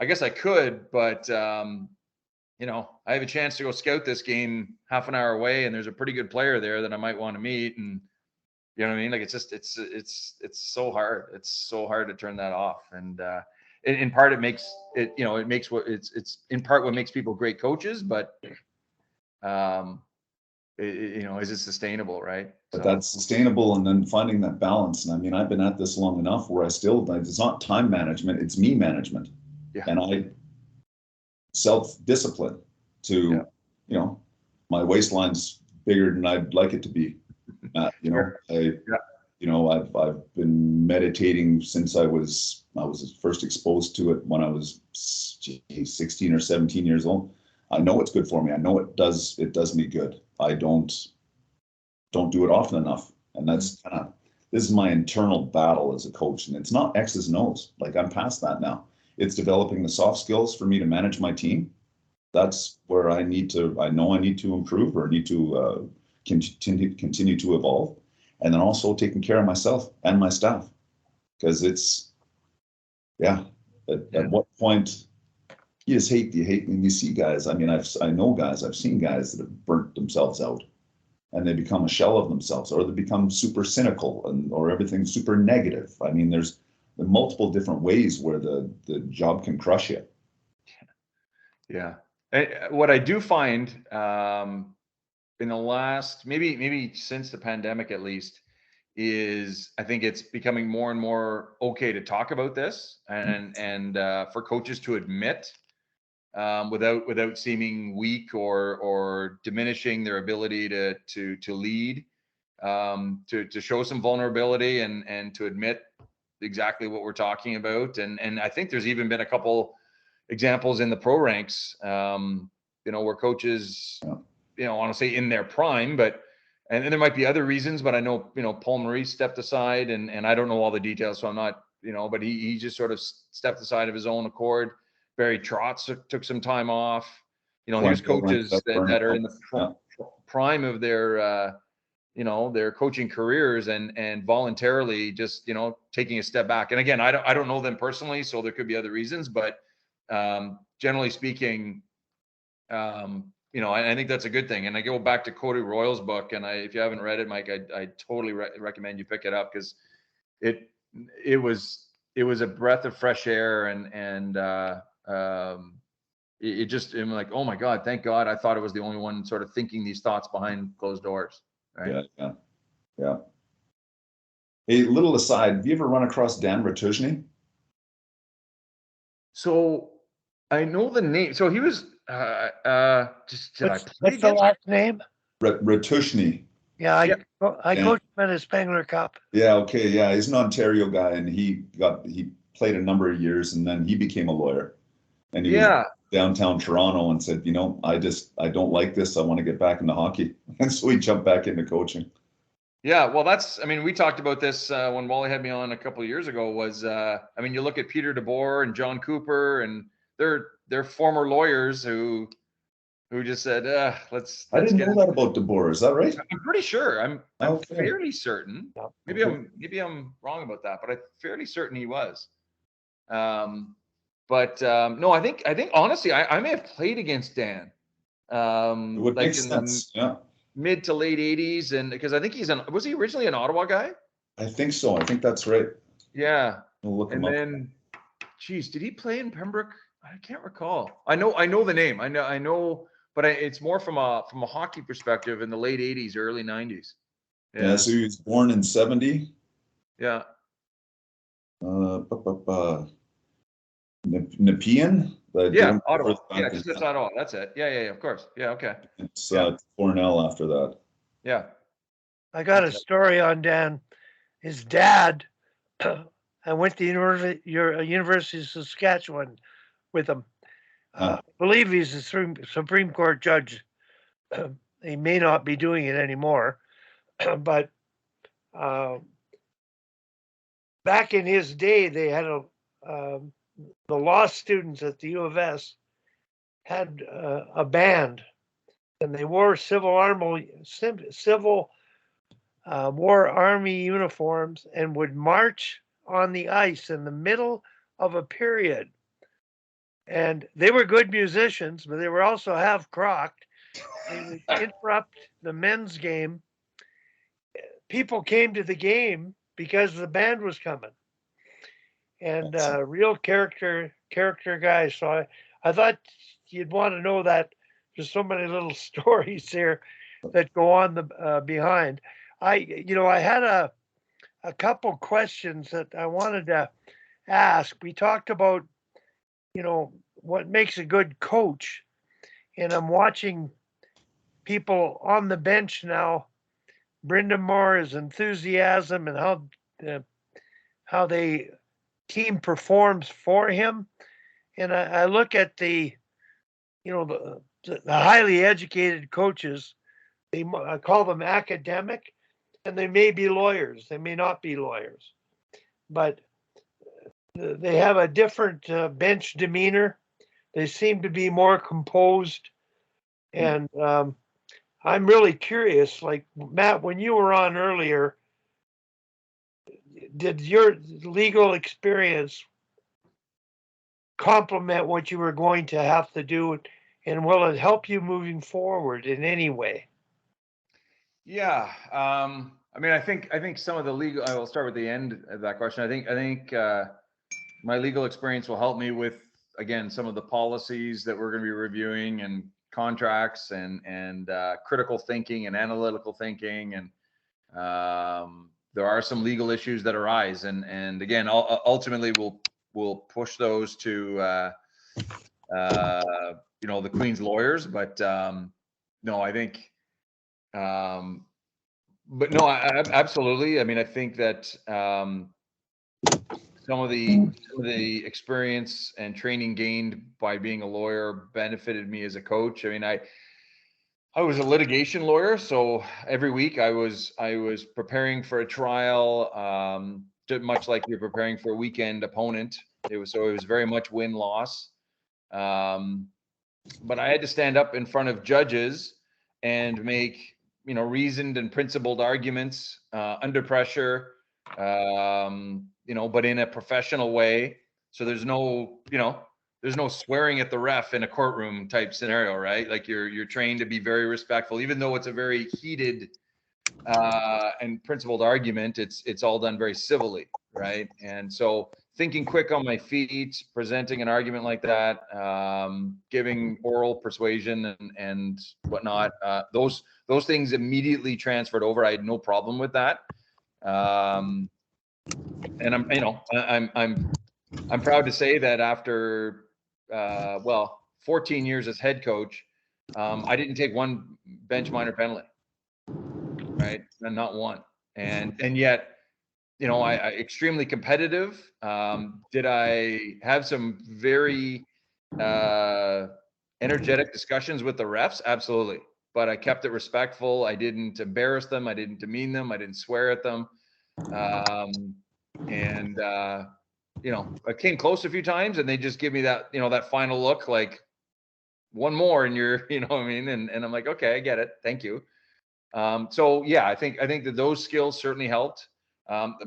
guess I could, but I have a chance to go scout this game half an hour away, and there's a pretty good player there that I might want to meet, and you know what I mean? Like it's so hard. It's so hard to turn that off, and in part it makes it it makes what it's in part what makes people great coaches, but is it sustainable, right? But that's sustainable, and then finding that balance. And I mean, I've been at this long enough where it's not time management, it's me management. Yeah. And I self-discipline to, my waistline's bigger than I'd like it to be. Sure. I've been meditating since I was first exposed to it when I was 16 or 17 years old. I know it's good for me. I know it does me good. I don't do it often enough. And that's this is my internal battle as a coach. And it's not X's and O's. Like, I'm past that now. It's developing the soft skills for me to manage my team. That's where I know I need to improve, or need to continue to evolve. And then also taking care of myself and my staff. Because it's, at what point you hate when you see guys. I mean, I know guys, I've seen guys that have burnt themselves out, and they become a shell of themselves, or they become super cynical, or everything's super negative. I mean, there's multiple different ways where the job can crush you. Yeah. What I do find in the last, maybe since the pandemic at least, is I think it's becoming more and more okay to talk about this, and for coaches to admit, without seeming weak or diminishing their ability to lead, to show some vulnerability and to admit exactly what we're talking about. And I think there's even been a couple examples in the pro ranks, where coaches, I want to say in their prime, but and there might be other reasons, but I know, Paul Maurice stepped aside, and I don't know all the details, so I'm not, but he just sort of stepped aside of his own accord. Barry Trotz took some time off. Here's coaches that are in the prime of their, their coaching careers, and voluntarily just, taking a step back. And again, I don't know them personally, so there could be other reasons, but generally speaking, I think that's a good thing. And I go back to Cody Royal's book, and if you haven't read it, Mike, I totally recommend you pick it up, because it was a breath of fresh air, and it just, I'm like, oh my God, thank God, I thought it was the only one sort of thinking these thoughts behind closed doors. Right? Yeah. A little aside, have you ever run across Dan Ratushny? So I know the name. So he was what's the last name? Ratushny. Yeah, I coached him in the Spengler Cup. Yeah, okay, yeah. He's an Ontario guy, and he played a number of years, and then he became a lawyer. And he was downtown Toronto and said, I don't like this. I want to get back into hockey. And so he jumped back into coaching. Yeah, well, we talked about this when Wally had me on a couple of years ago. You look at Peter DeBoer and John Cooper, and they're former lawyers who just said, let's I didn't know that about DeBoer. Is that right? I'm pretty sure. I'm okay. fairly certain. Maybe I'm wrong about that, but I'm fairly certain he was. But no, I think honestly, I may have played against Dan. It would Like make in sense. Yeah, mid to late 80s, and because I think was he originally an Ottawa guy? I think so. I think that's right. Yeah. We'll look him And up. then, geez, did he play in Pembroke? I can't recall. I know the name. I know, but it's more from a hockey perspective in the late 80s, early 90s. Yeah, so he was born in 70. Yeah. Nepean? Yeah, Ottawa. Yeah, just Ottawa. That's it. Yeah, of course. Yeah, okay. It's Cornell after that. Yeah. I got a story on Dan. His dad, I went to University of Saskatchewan with him. I believe he's a Supreme Court judge. He may not be doing it anymore, but back in his day, they had the law students at the U of S had a band, and they wore Civil War Army uniforms and would march on the ice in the middle of a period. And they were good musicians, but they were also half crocked. They would interrupt the men's game. People came to the game because the band was coming. And real character guys. So I thought you'd want to know that. There's so many little stories here that go on the behind. I had a couple questions that I wanted to ask. We talked about, what makes a good coach, and I'm watching people on the bench now. Brendan Moore's enthusiasm and how the team performs for him, and I look at the highly educated coaches. I call them academic, and they may be lawyers. They may not be lawyers, but they have a different bench demeanor. They seem to be more composed, and I'm really curious. Like Matt, when you were on earlier, did your legal experience complement what you were going to have to do, and will it help you moving forward in any way? Yeah. I mean, I think some of the legal. I will start with the end of that question. I think my legal experience will help me with, again, some of the policies that we're going to be reviewing, and contracts, and critical thinking and analytical thinking, and there are some legal issues that arise, and again, ultimately we'll push those to the Queen's lawyers, but no, I think. But no, absolutely. I mean, I think that some of the experience and training gained by being a lawyer benefited me as a coach. I mean, I was a litigation lawyer, so every week I was preparing for a trial, much like you're preparing for a weekend opponent. It was very much win-loss. But I had to stand up in front of judges and make reasoned and principled arguments under pressure, but in a professional way. So there's no swearing at the ref in a courtroom type scenario, right? Like you're trained to be very respectful, even though it's a very heated and principled argument. It's all done very civilly, right? And so thinking quick on my feet, presenting an argument like that, giving oral persuasion and whatnot, those things immediately transferred over. I had no problem with that. And I'm proud to say that after 14 years as head coach, I didn't take one bench minor penalty, right? And not one. And yet, I extremely competitive. Did I have some very energetic discussions with the refs? Absolutely. But I kept it respectful. I didn't embarrass them. I didn't demean them. I didn't swear at them. I came close a few times, and they just give me that, that final look, like one more, and you're, what I mean? And I'm like, okay, I get it. Thank you. So yeah, I think that those skills certainly helped.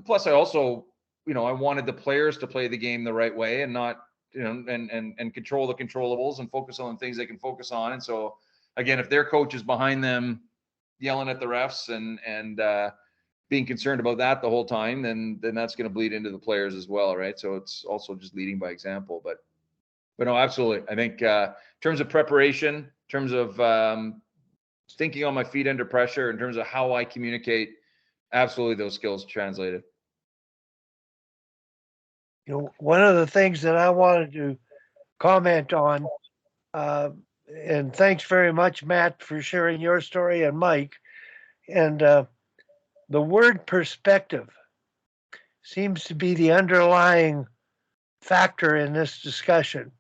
Plus I also, I wanted the players to play the game the right way and not and control the controllables and focus on things they can focus on. And so again, if their coach is behind them yelling at the refs and being concerned about that the whole time, then that's going to bleed into the players as well, right? So it's also just leading by example. But no, absolutely. I think in terms of preparation, in terms of thinking on my feet under pressure, in terms of how I communicate, absolutely those skills translated. One of the things that I wanted to comment on, and thanks very much, Matt, for sharing your story, and Mike, and the word perspective seems to be the underlying factor in this discussion,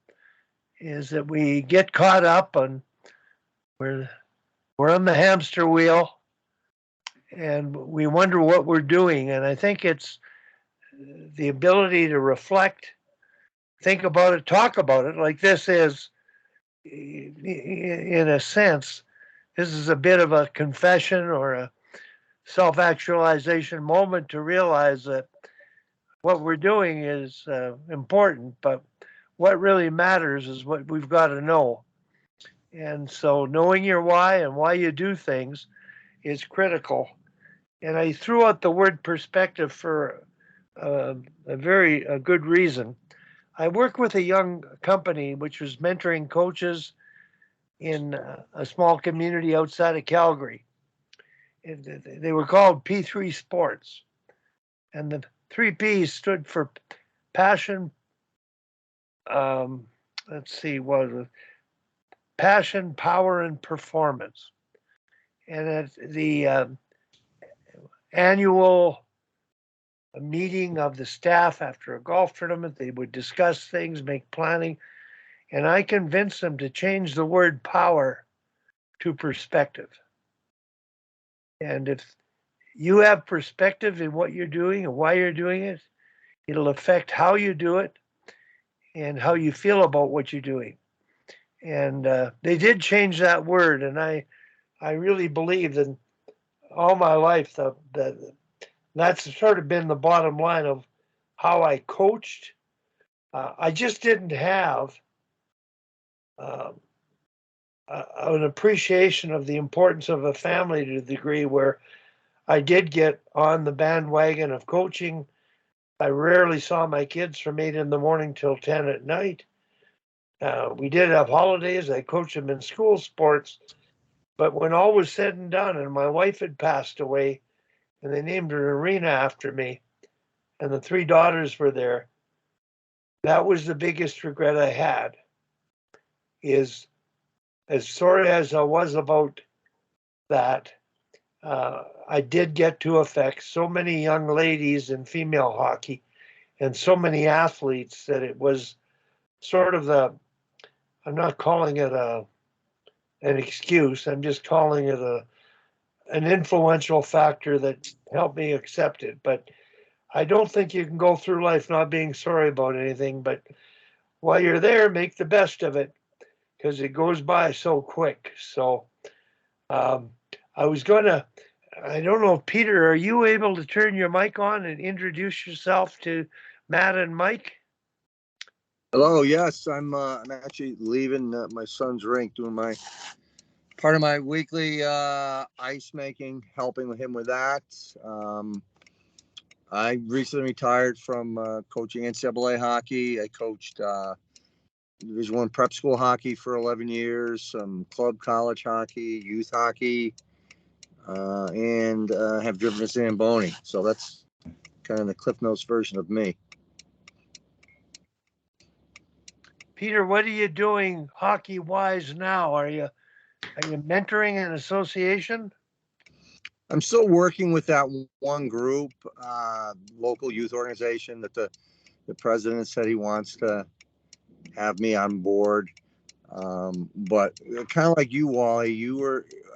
is that we get caught up on we're on the hamster wheel and we wonder what we're doing. And I think it's the ability to reflect, think about it, talk about it, like this is, in a sense, this is a bit of a confession or a self-actualization moment to realize that what we're doing is important, but what really matters is what we've got to know. And so knowing your why and why you do things is critical. And I threw out the word perspective for a very good reason. I work with a young company which was mentoring coaches in a small community outside of Calgary. They were called P3 Sports. And the 3 P's stood for passion. Let's see, what was it? Passion, power, and performance. And at the annual meeting of the staff after a golf tournament, they would discuss things, make planning, and I convinced them to change the word power to perspective. And if you have perspective in what you're doing and why you're doing it, it'll affect how you do it and how you feel about what you're doing. And they did change that word, and I really believe that all my life that that's sort of been the bottom line of how I coached. I just didn't have an appreciation of the importance of a family to the degree where I did get on the bandwagon of coaching. I rarely saw my kids from 8 in the morning till 10 at night. We did have holidays. I coached them in school sports. But when all was said and done, and my wife had passed away, and they named an arena after me, and the 3 daughters were there, that was the biggest regret I had, is as sorry as I was about that, I did get to affect so many young ladies in female hockey and so many athletes that it was sort of I'm not calling it an excuse, I'm just calling it an influential factor that helped me accept it. But I don't think you can go through life not being sorry about anything, but while you're there, make the best of it, because it goes by so quick. So I don't know, Peter, are you able to turn your mic on and introduce yourself to Matt and Mike? Hello, yes, I'm actually leaving my son's rink, doing my part of my weekly ice making, helping him with that. I recently retired from coaching NCAA hockey. I coached Division I prep school hockey for 11 years, some club college hockey, youth hockey, and have driven a Zamboni. So that's kind of the Cliff Notes version of me. Peter, what are you doing hockey-wise now? Are you mentoring an association? I'm still working with that one group, local youth organization that the president said he wants to have me on board. But kind of like you, Wally,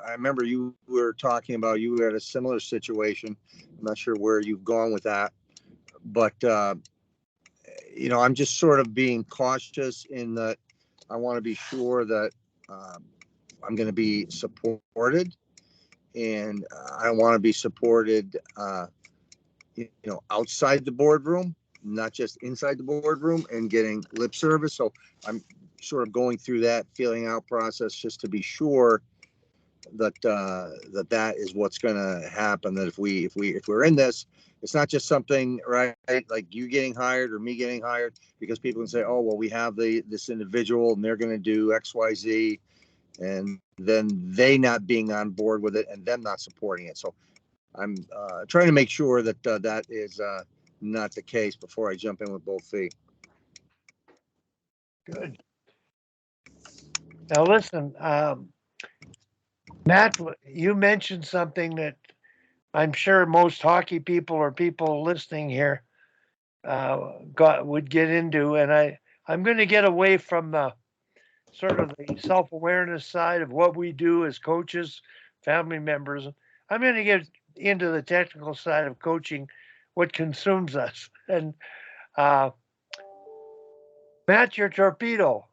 I remember you were talking about you had a similar situation. I'm not sure where you've gone with that, but I'm just sort of being cautious in that I want to be sure that I'm going to be supported, and I want to be supported, outside the boardroom. not just inside the boardroom and getting lip service. So I'm sort of going through that feeling out process just to be sure that that is what's going to happen. That if we're in this, it's not just something, right, like you getting hired or me getting hired, because people can say, oh, well, we have this individual and they're going to do X, Y, Z, and then they not being on board with it and them not supporting it. So I'm trying to make sure that that is not the case before I jump in with both feet. Good. Now listen, Matt, you mentioned something that I'm sure most hockey people or people listening here would get into, and I'm going to get away from the sort of the self-awareness side of what we do as coaches, family members. I'm going to get into the technical side of coaching, what consumes us. And Matt, your Torpedo.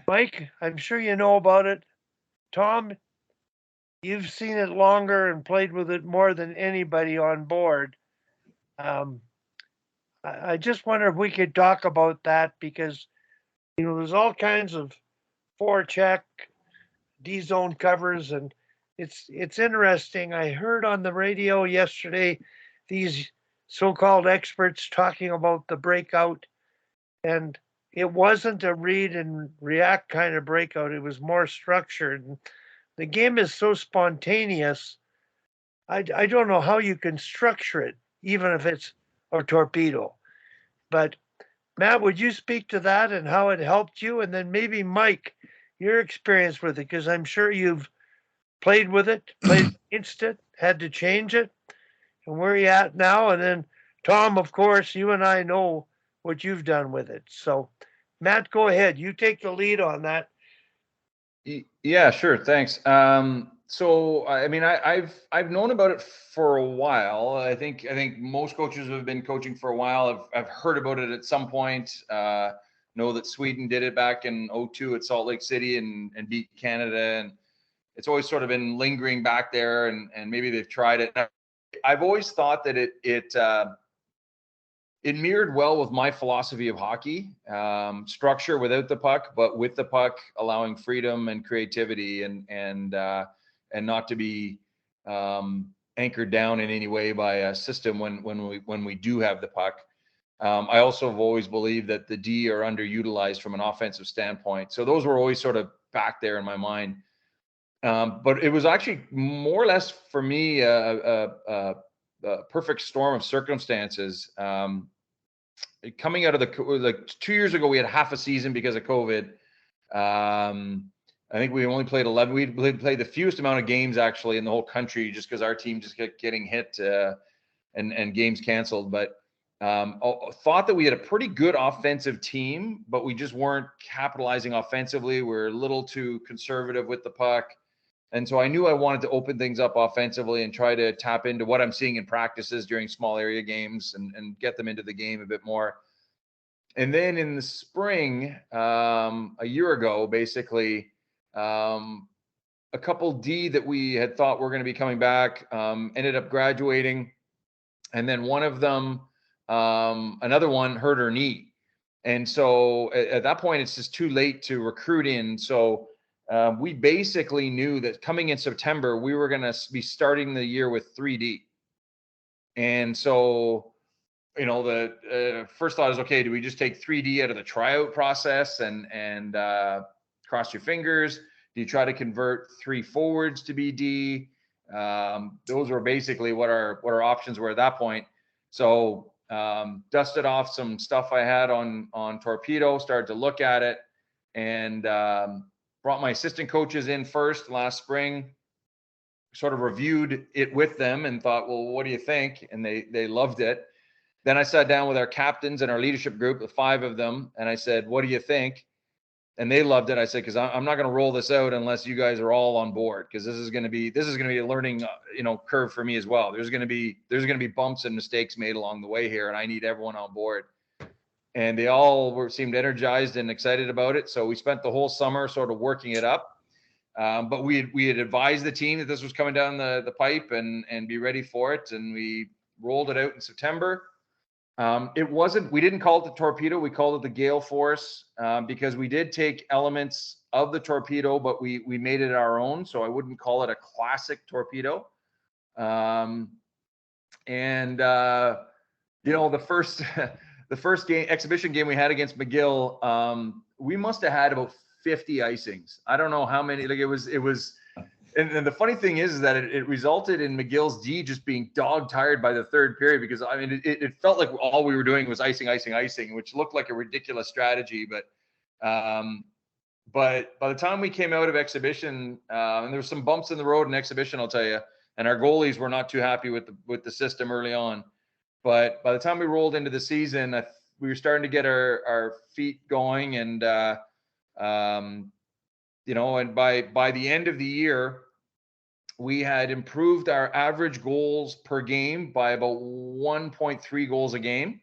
Mike, I'm sure you know about it. Tom, you've seen it longer and played with it more than anybody on board. I just wonder if we could talk about that, because there's all kinds of forecheck, D-zone covers, and it's interesting. I heard on the radio yesterday these so-called experts talking about the breakout, and it wasn't a read and react kind of breakout. It was more structured. And the game is so spontaneous. I don't know how you can structure it, even if it's a torpedo. But Matt, would you speak to that and how it helped you? And then maybe Mike, your experience with it, because I'm sure you've played with it, played against it, had to change it, and where you at now. And then Tom, of course, you and I know what you've done with it. So Matt, go ahead. You take the lead on that. Yeah, sure. Thanks. So I mean, I've known about it for a while. I think most coaches who have been coaching for a while I've heard about it at some point. Know that Sweden did it back in 2002 at Salt Lake City and beat Canada, and it's always sort of been lingering back there, and maybe they've tried it. I've always thought that it mirrored well with my philosophy of hockey, structure without the puck, but with the puck, allowing freedom and creativity, and not to be anchored down in any way by a system when we do have the puck. I also have always believed that the D are underutilized from an offensive standpoint, so those were always sort of back there in my mind. But it was actually more or less for me a perfect storm of circumstances. Coming out of like 2 years ago, we had half a season because of COVID. I think we only played 11. We played the fewest amount of games actually in the whole country, just because our team just kept getting hit and games canceled. But thought that we had a pretty good offensive team, but we just weren't capitalizing offensively. We're a little too conservative with the puck. And so I knew I wanted to open things up offensively and try to tap into what I'm seeing in practices during small area games and get them into the game a bit more. And then in the spring, a year ago, basically, a couple D that we had thought were going to be coming back ended up graduating. And then one of them, another one, hurt her knee. And so at that point, it's just too late to recruit in. So we basically knew that coming in September, we were going to be starting the year with 3D. And so, the first thought is, okay, do we just take 3D out of the tryout process and cross your fingers? Do you try to convert 3 forwards to be D? Those were basically what our options were at that point. So dusted off some stuff I had on Torpedo, started to look at it, and brought my assistant coaches in first last spring, sort of reviewed it with them and thought, well, what do you think? And they loved it. Then I sat down with our captains and our leadership group, the 5 of them, and I said, what do you think? And they loved it. I said, because I'm not going to roll this out unless you guys are all on board, because this is going to be a learning curve for me as well. There's going to be bumps and mistakes made along the way here, and I need everyone on board. And they all seemed energized and excited about it. So we spent the whole summer sort of working it up. But we had advised the team that this was coming down the pipe and be ready for it. And we rolled it out in September. We didn't call it the Torpedo. We called it the Gale Force because we did take elements of the Torpedo, but we made it our own. So I wouldn't call it a classic Torpedo. The first the first exhibition game we had against McGill, we must have had about 50 icings. I don't know how many. Like it was. And the funny thing is that it resulted in McGill's D just being dog tired by the third period because I mean it felt like all we were doing was icing, which looked like a ridiculous strategy. But by the time we came out of exhibition, and there were some bumps in the road in exhibition, I'll tell you, and our goalies were not too happy with the system early on. But by the time we rolled into the season, we were starting to get our feet going, and and by the end of the year, we had improved our average goals per game by about 1.3 goals a game.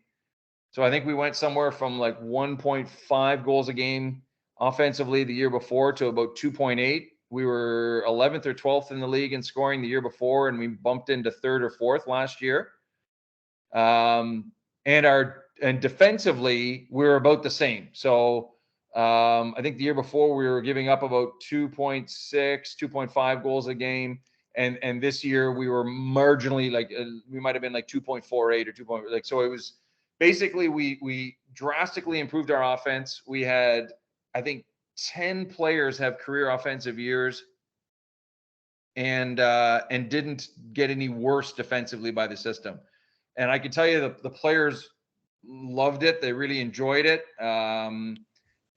So I think we went somewhere from like 1.5 goals a game offensively the year before to about 2.8. We were 11th or 12th in the league in scoring the year before, and we bumped into 3rd or 4th last year. And defensively, we were about the same. So I think the year before we were giving up about 2.6, 2.5 goals a game. And this year we were marginally we might've been like 2.48 or 2. So it was basically, we drastically improved our offense. We had, I think 10 players have career offensive years and didn't get any worse defensively by the system. And I can tell you the players loved it. They really enjoyed it.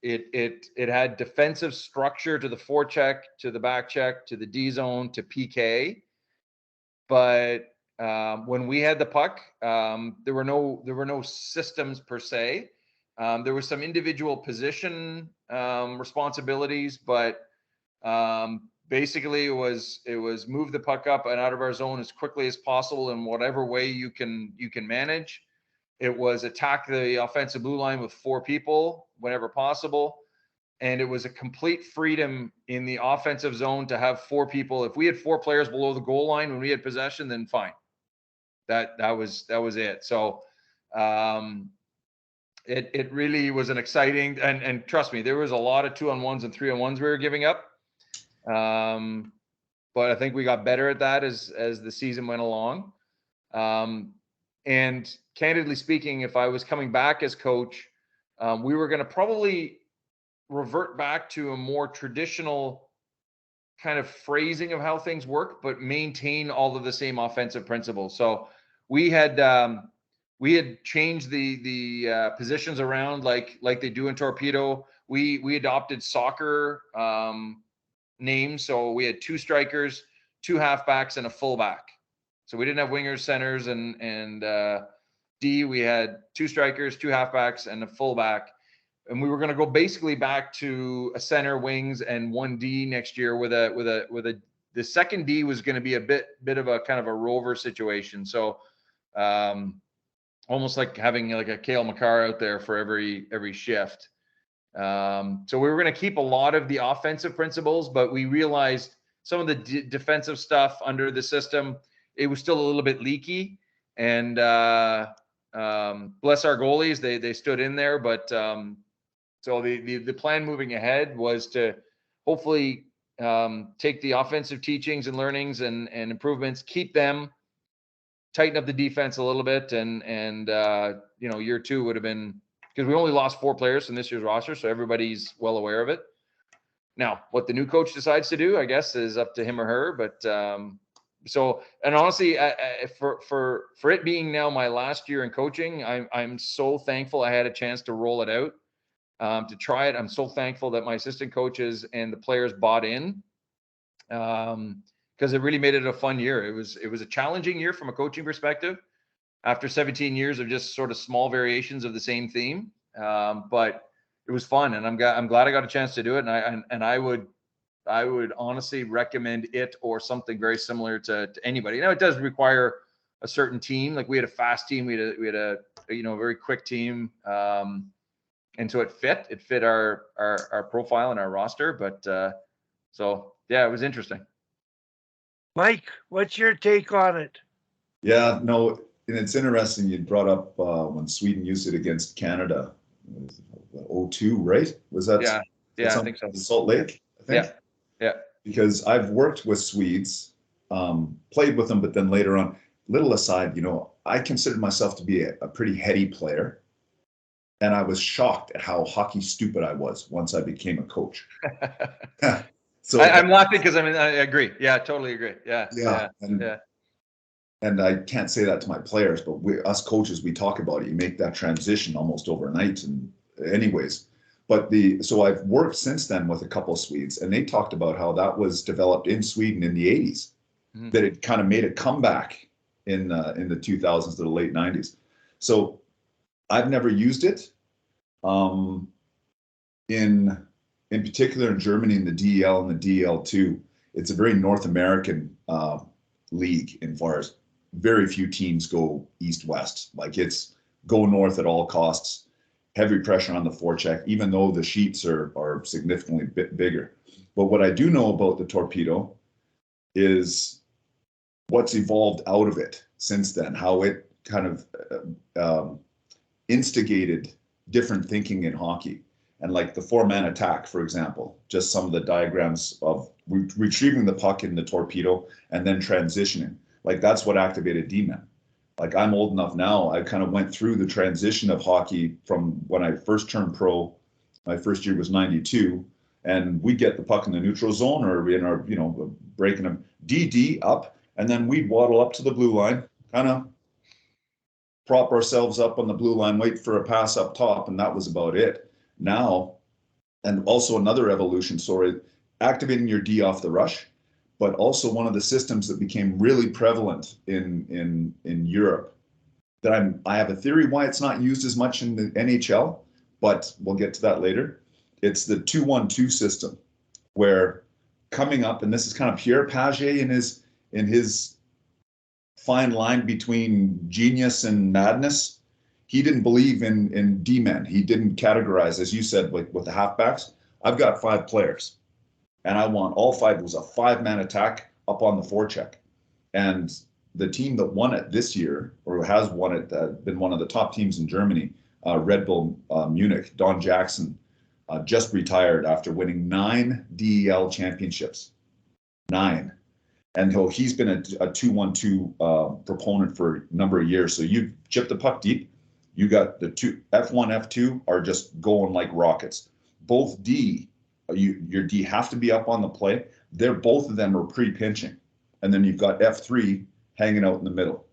It had defensive structure to the forecheck, to the back check, to the D zone, to PK. But when we had the puck, there were no systems per se. There was some individual position responsibilities, but basically it was move the puck up and out of our zone as quickly as possible in whatever way you can manage. It was attack the offensive blue line with 4 people whenever possible. And it was a complete freedom in the offensive zone to have 4 people. If we had 4 players below the goal line when we had possession, then fine. That was it. So it really was an exciting, and trust me, there was a lot of 2-on-1s and 3-on-1s we were giving up. But I think we got better at that as the season went along. And candidly speaking, if I was coming back as coach, we were going to probably revert back to a more traditional kind of phrasing of how things work, but maintain all of the same offensive principles. So we had changed the positions around like they do in Torpedo. We adopted soccer names. So we had 2 strikers, 2 halfbacks, and a fullback. So we didn't have wingers, centers, and D. We had 2 strikers, 2 halfbacks, and a fullback. And we were going to go basically back to a center, wings, and 1 D next year with the second D was going to be a bit of a kind of a rover situation. So almost like having like a Cale Makar out there for every shift. So we were going to keep a lot of the offensive principles, but we realized some of the defensive stuff under the system, it was still a little bit leaky. And bless our goalies, they stood in there. But so the plan moving ahead was to hopefully take the offensive teachings and learnings and improvements, keep them, tighten up the defense a little bit, and year 2 would have been, because we only lost 4 players from this year's roster, so everybody's well aware of it. Now, what the new coach decides to do, I guess, is up to him or her. But and honestly, for it being now my last year in coaching, I'm so thankful I had a chance to roll it out, to try it. I'm so thankful that my assistant coaches and the players bought in, because it really made it a fun year. It was a challenging year from a coaching perspective, after 17 years of just sort of small variations of the same theme. But it was fun, and I'm glad I got a chance to do it. And I would honestly recommend it or something very similar to anybody. Now, it does require a certain team. Like we had a fast team, we had a very quick team, and so it fit our profile and our roster. But so yeah, it was interesting. Mike, what's your take on it? Yeah, no, it's interesting you brought up when Sweden used it against Canada. 0-2, right? Was that? Yeah, yeah, I think so. Salt Lake, I think. Yeah, yeah. Because I've worked with Swedes, played with them, but then later on, little aside, I considered myself to be a pretty heady player. And I was shocked at how hockey stupid I was once I became a coach. So I'm laughing because I agree. Yeah, I totally agree. Yeah. And I can't say that to my players, but us coaches, we talk about it. You make that transition almost overnight. And anyways, so I've worked since then with a couple of Swedes, and they talked about how that was developed in Sweden in the 80s, that it kind of made a comeback in the 2000s to the late 90s. So I've never used it. In particular in Germany, in the DEL and the DEL2, it's a very North American league in far as very few teams go east-west. Like it's go north at all costs, heavy pressure on the forecheck, even though the sheets are significantly bigger. But what I do know about the Torpedo is what's evolved out of it since then, how it kind of instigated different thinking in hockey. And like the 4-man attack, for example, just some of the diagrams of retrieving the puck in the Torpedo and then transitioning. Like that's what activated D-men. Like I'm old enough now, I kind of went through the transition of hockey from when I first turned pro. My first year was 92, and we'd get the puck in the neutral zone or in our, breaking them DD up, and then we'd waddle up to the blue line, kind of prop ourselves up on the blue line, wait for a pass up top, and that was about it. Now, and also another evolution story, activating your D off the rush, but also one of the systems that became really prevalent in Europe that I have a theory why it's not used as much in the NHL, but we'll get to that later. It's the 2-1-2 system, where coming up, and this is kind of Pierre Pagé in his fine line between genius and madness. He didn't believe in D-men. He didn't categorize, as you said, like with the halfbacks. I've got 5 players, and I want all 5. It was a 5-man attack up on the forecheck. And the team that won it this year, or has won it, been one of the top teams in Germany, Red Bull Munich, Don Jackson, just retired after winning 9 DEL championships. 9. And he's been a 2-1-2 proponent for a number of years. So you chip the puck deep. You got the two F1, F2 are just going like rockets. Both D, your D have to be up on the play. Both of them are pre-pinching. And then you've got F3 hanging out in the middle.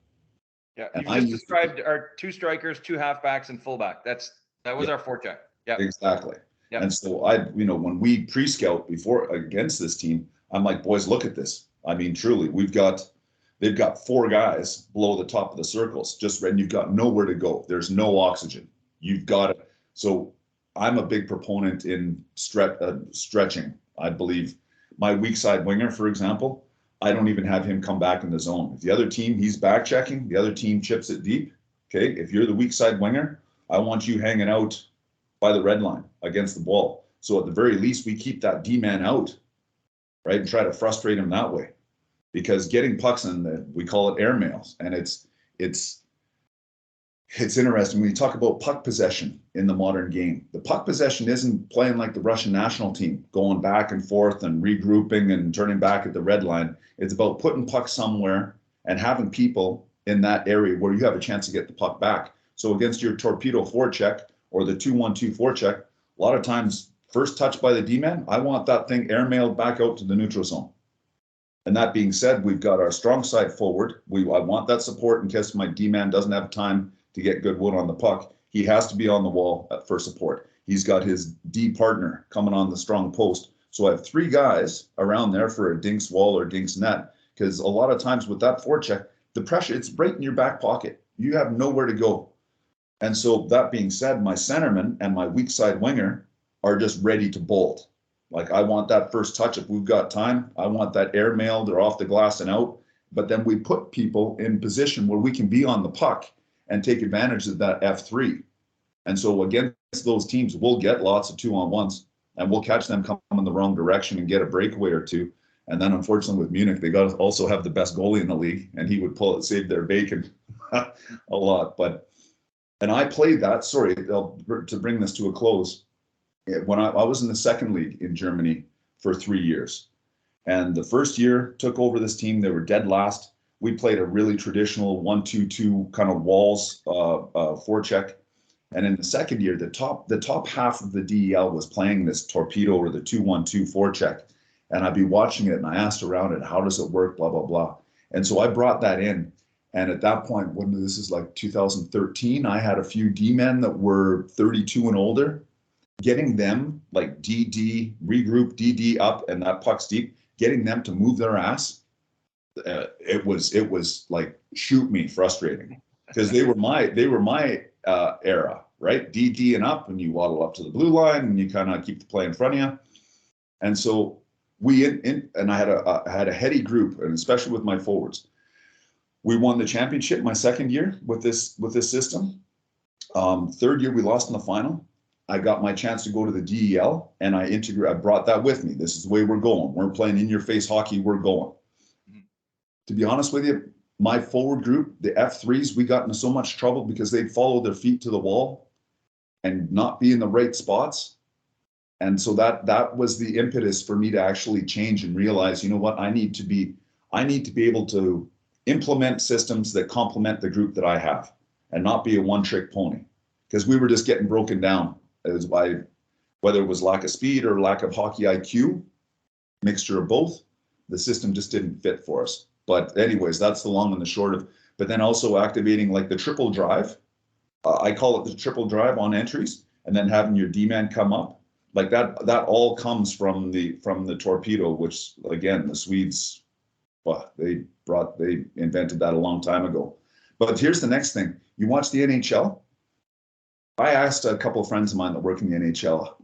Yeah, you just described our 2 strikers, 2 halfbacks, and fullback. That was our forecheck. Yeah, exactly. Yep. And so when we pre-scout before against this team, I'm like, boys, look at this. I mean, truly, they've got 4 guys below the top of the circles, just and you've got nowhere to go. There's no oxygen. You've got it. So I'm a big proponent in stretching. I believe my weak side winger, for example, I don't even have him come back in the zone. If the other team, he's back checking, the other team chips it deep. Okay, if you're the weak side winger, I want you hanging out by the red line against the ball. So at the very least, we keep that D-man out, right, and try to frustrate him that way. Because getting pucks in, we call it airmails, and it's interesting when you talk about puck possession in the modern game. The puck possession isn't playing like the Russian national team, going back and forth and regrouping and turning back at the red line. It's about putting pucks somewhere and having people in that area where you have a chance to get the puck back. So against your Torpedo forecheck or the 2-1-2 forecheck, a lot of times first touch by the D-man, I want that thing airmailed back out to the neutral zone. And that being said, we've got our strong side forward. I want that support in case my D-man doesn't have time to get good wood on the puck. He has to be on the wall for support. He's got his D partner coming on the strong post. So I have 3 guys around there for a dinks wall or dinks net, because a lot of times with that forecheck, the pressure, it's right in your back pocket. You have nowhere to go. And so that being said, my centerman and my weak side winger are just ready to bolt. Like I want that first touch. If we've got time, I want that airmailed or off the glass and out. But then we put people in position where we can be on the puck and take advantage of that F3. And so against those teams, we'll get lots of 2-on-1s and we'll catch them coming the wrong direction and get a breakaway or 2. And then unfortunately with Munich, they got to also have the best goalie in the league, and he would save their bacon. a lot. And I played that. Sorry, to bring this to a close. When I was in the second league in Germany for 3 years, and the first year took over this team. They were dead last. We played a really traditional 1-2-2 kind of walls forecheck. And in the second year, the top half of the DEL was playing this Torpedo or the 2-1-2 forecheck. And I'd be watching it and I asked around it, how does it work, blah, blah, blah. And so I brought that in. And at that point, when this is like 2013, I had a few D-men that were 32 and older, getting them like DD, regroup, DD up, and that puck's deep, getting them to move their ass. It was like, shoot me, frustrating, because they were my era, right? DD and up, and you waddle up to the blue line and you kind of keep the play in front of you. And so and I had a heady group, and especially with my forwards. We won the championship my second year with this system. Third year we lost in the final. I got my chance to go to the DEL, and I brought that with me. This is the way we're going. We're playing in-your-face hockey. We're going. Mm-hmm. To be honest with you, my forward group, the F3s, we got into so much trouble because they'd follow their feet to the wall and not be in the right spots. And so that was the impetus for me to actually change and realize, you know what, I need to be able to implement systems that complement the group that I have and not be a one-trick pony, because we were just getting broken down as by whether it was lack of speed or lack of hockey IQ, mixture of both. The system just didn't fit for us. But anyways, that's the long and the short of. But then also activating like the triple drive. I call it the triple drive on entries, and then having your D-man come up like that. That all comes from the Torpedo, which again the Swedes, well, they invented that a long time ago. But here's the next thing: you watch the NHL. I asked a couple of friends of mine that work in the NHL,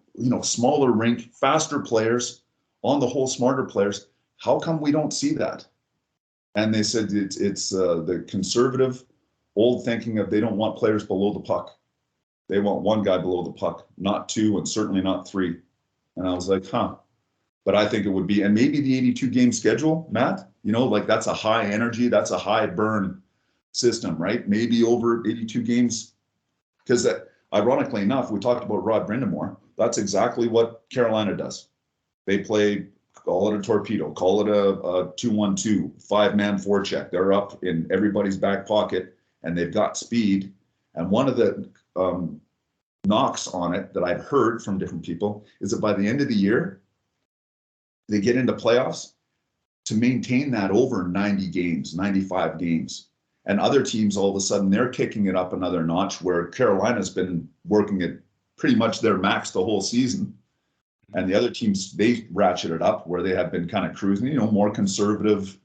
smaller rink, faster players, on the whole smarter players. How come we don't see that? And they said it's the conservative, old thinking of they don't want players below the puck. They want one guy below the puck, not two, and certainly not three. And I was like, huh. But I think it would be, and maybe the 82 game schedule, Matt, like that's a high energy, that's a high burn system, right? Maybe over 82 games, because that, ironically enough, we talked about Rod Brindamore. That's exactly what Carolina does. They play, call it a Torpedo, call it a 2-1-2, 5-man forecheck. They're up in everybody's back pocket, and they've got speed. And one of the knocks on it that I've heard from different people is that by the end of the year, they get into playoffs to maintain that over 90 games, 95 games. And other teams, all of a sudden, they're kicking it up another notch, where Carolina's been working at pretty much their max the whole season. And the other teams, they ratchet it up where they have been kind of cruising, more conservative.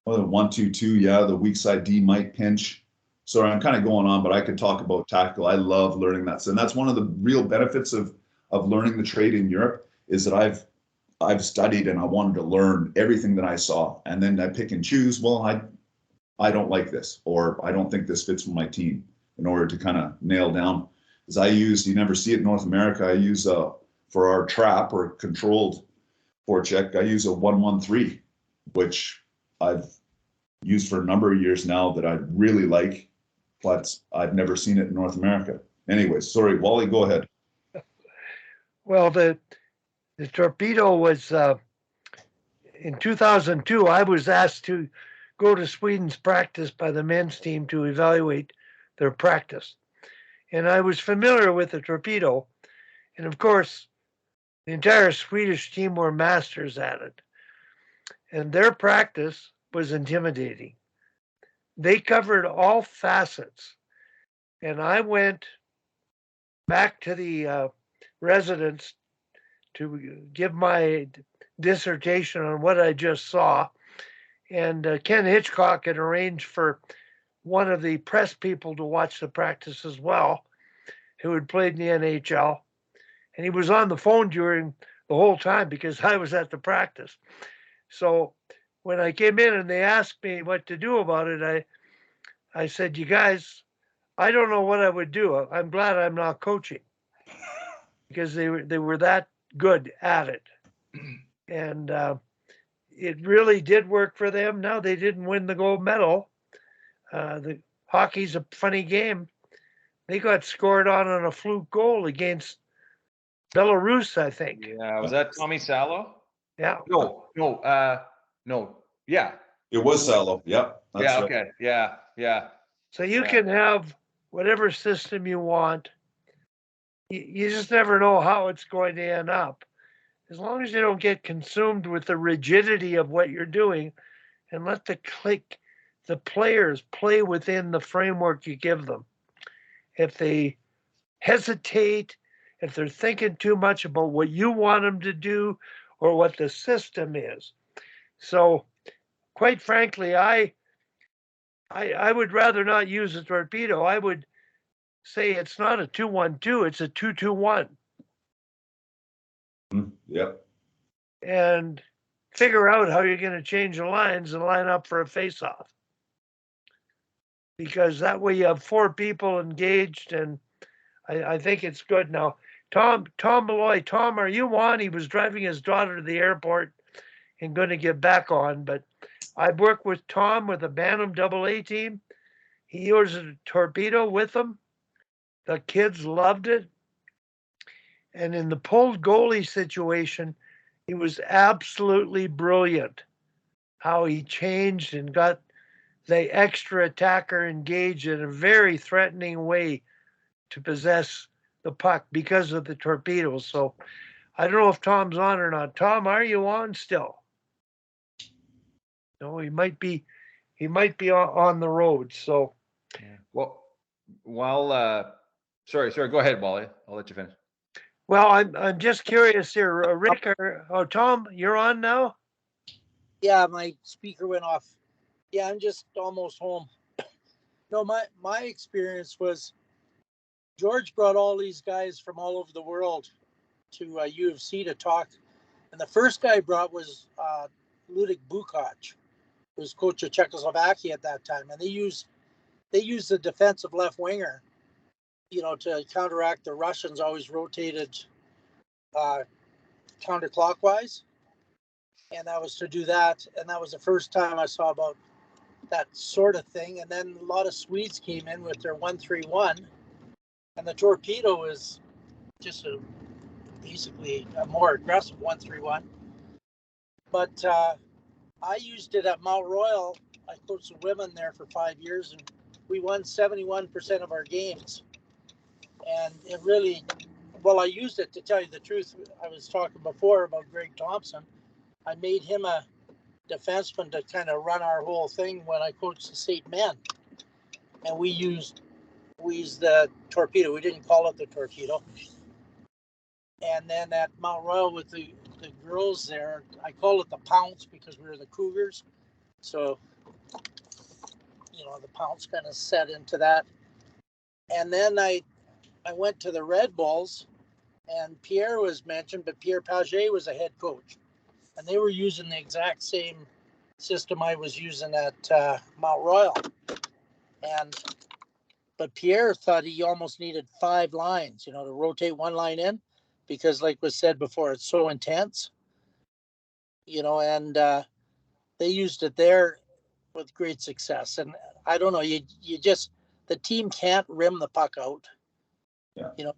Well, the 1-2-2, yeah, the weak side D might pinch. So I'm kind of going on, but I could talk about tactical. I love learning that. And that's one of the real benefits of learning the trade in Europe, is that I've studied and I wanted to learn everything that I saw. And then I pick and choose, well, I don't like this, or I don't think this fits with my team, in order to kind of nail down. Because you never see it in North America, I use for our trap or controlled forecheck, I use a 1-1-3, which I've used for a number of years now that I really like, but I've never seen it in North America. Anyway, sorry, Wally, go ahead. Well, the Torpedo was, in 2002, I was asked to go to Sweden's practice by the men's team to evaluate their practice. And I was familiar with the Torpedo. And of course, the entire Swedish team were masters at it. And their practice was intimidating. They covered all facets. And I went back to the residence to give my dissertation on what I just saw. And Ken Hitchcock had arranged for one of the press people to watch the practice as well, who had played in the NHL. And he was on the phone during the whole time because I was at the practice. So when I came in and they asked me what to do about it, I said, you guys, I don't know what I would do. I'm glad I'm not coaching, because they were that good at it. And it really did work for them. Now, they didn't win the gold medal. The hockey's a funny game. They got scored on a fluke goal against Belarus, I think. Yeah, was that Tommy Salo? Yeah. No. Yeah. It was Salo. Yep. That's Yeah. right. Okay. Yeah. So you Yeah. can have whatever system you want. You just never know how it's going to end up. As long as you don't get consumed with the rigidity of what you're doing and let the players play within the framework you give them. If they hesitate, if they're thinking too much about what you want them to do or what the system is. So quite frankly, I would rather not use a torpedo. I would say it's not a 2-1-2, it's a 2-2-1. Yep. And figure out how you're going to change the lines and line up for a face-off. Because that way you have 4 people engaged, and I think it's good. Now, Tom Malloy, Tom, are you on? He was driving his daughter to the airport and going to get back on, but I've worked with Tom with a Bantam AA team. He used a torpedo with them. The kids loved it. And in the pulled goalie situation, he was absolutely brilliant how he changed and got the extra attacker engaged in a very threatening way to possess the puck because of the torpedoes. So I don't know if Tom's on or not. Tom, are you on still? No, he might be on the road. So Well, while sorry, go ahead, Wally. I'll let you finish. well, I'm just curious here, Rick. Tom, you're on now. Yeah, my speaker went off. Yeah, I'm just almost home. No, my experience was George brought all these guys from all over the world to U of C to talk, and the first guy he brought was Ludek Bukac, who was coach of Czechoslovakia at that time, and they used the defensive left winger, to counteract the Russians. Always rotated counterclockwise, and that was to do that. And that was the first time I saw about that sort of thing. And then a lot of Swedes came in with their 1-3-1, and the torpedo is just basically a more aggressive 1-3-1. But I used it at Mount Royal. I coached the women there for 5 years, and we won 71% of our games. And it really, well, I used it, to tell you the truth. I was talking before about Greg Thompson. I made him a defenseman to kind of run our whole thing when I coached the state men. And we used the torpedo. We didn't call it the torpedo. And then at Mount Royal with the girls there, I call it the pounce because we were the Cougars. So, the pounce kind of set into that. And then I went to the Red Bulls, and Pierre was mentioned, but Pierre Paget was a head coach. And they were using the exact same system I was using at Mount Royal. But Pierre thought he almost needed 5 lines, to rotate one line in, because like was said before, it's so intense, and they used it there with great success. And I don't know, you just, the team can't rim the puck out. Yeah.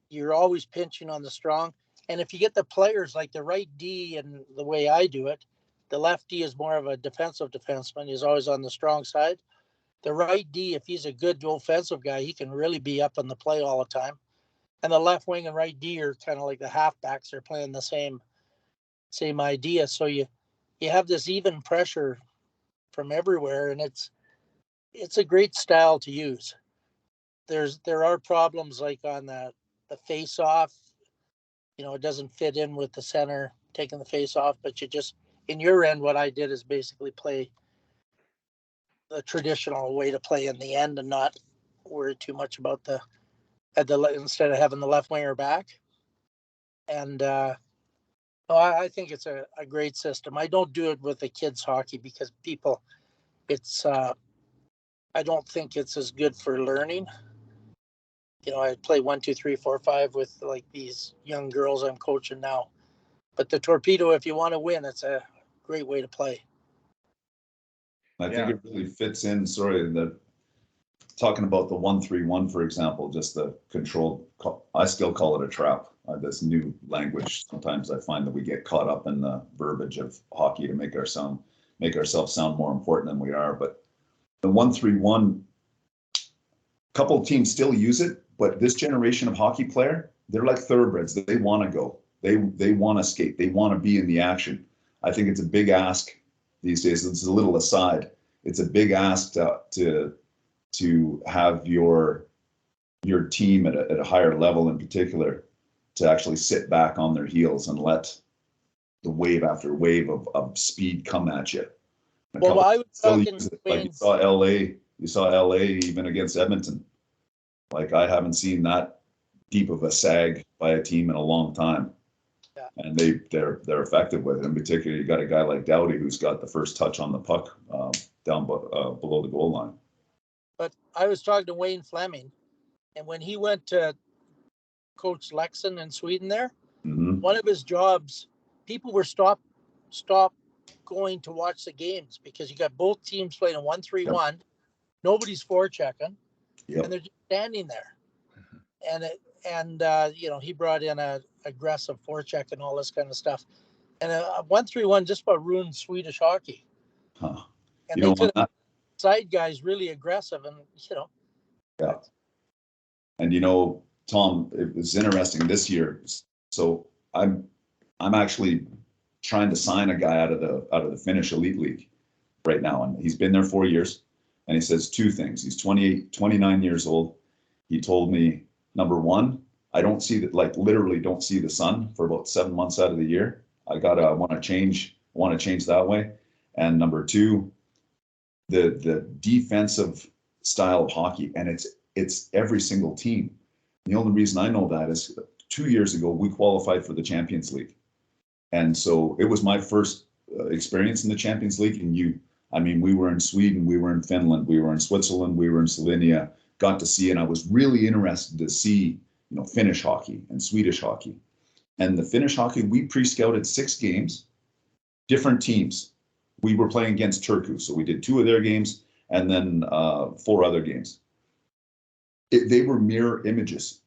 You're always pinching on the strong. And if you get the players like the right D, and the way I do it, the left D is more of a defensive defenseman. He's always on the strong side. The right D, if he's a good offensive guy, he can really be up in the play all the time. And the left wing and right D are kind of like the halfbacks. They're playing the same idea. So you have this even pressure from everywhere, and it's a great style to use. There are problems like on the face off. It doesn't fit in with the center taking the face off, but you just, in your end, what I did is basically play the traditional way to play in the end and not worry too much about instead of having the left winger back. And I think it's a great system. I don't do it with the kids hockey because I don't think it's as good for learning. I play 1, 2, 3, 4, 5 with like these young girls I'm coaching now. But the torpedo, if you want to win, it's a great way to play. I think it really fits in, to talking about the 1-3-1, for example, just the controlled, I still call it a trap. This new language, sometimes I find that we get caught up in the verbiage of hockey to make ourselves sound more important than we are. But the 1-3-1, couple of teams still use it, but this generation of hockey player, they're like thoroughbreds. They want to go. They want to skate. They want to be in the action. I think it's a big ask these days. It's a little aside. It's a big ask to have your team at a higher level, in particular, to actually sit back on their heels and let the wave after wave of speed come at you. Well, I was talking like you saw LA even against Edmonton. Like, I haven't seen that deep of a sag by a team in a long time. Yeah. And they're effective with it. In particular, you got a guy like Doughty who's got the first touch on the puck down below the goal line. But I was talking to Wayne Fleming, and when he went to coach Leksand in Sweden there, one of his jobs, people were stop going to watch the games because you got both teams playing a 1-3-1. Yep. Nobody's forechecking, yep. And they're just standing there. And he brought in a aggressive forecheck and all this kind of stuff. And a 1-3-1 just about ruined Swedish hockey. Huh. And they could have side guys really aggressive, and Yeah. And Tom, it was interesting this year. So I'm actually trying to sign a guy out of the Finnish Elite League right now, and he's been there 4 years. And he says two things. He's 29 years old. He told me, number one, I don't see that, like, literally don't see the sun for about 7 months out of the year. I want to change that way. And number two, the defensive style of hockey, and it's every single team. The only reason I know that is 2 years ago we qualified for the Champions League, and so it was my first experience in the Champions League. And we were in Sweden, we were in Finland, we were in Switzerland, we were in Slovenia. Got to see, and I was really interested to see, Finnish hockey and Swedish hockey. And the Finnish hockey, we pre-scouted 6 games, different teams. We were playing against Turku, so we did 2 of their games and then 4 other games. They were mirror images.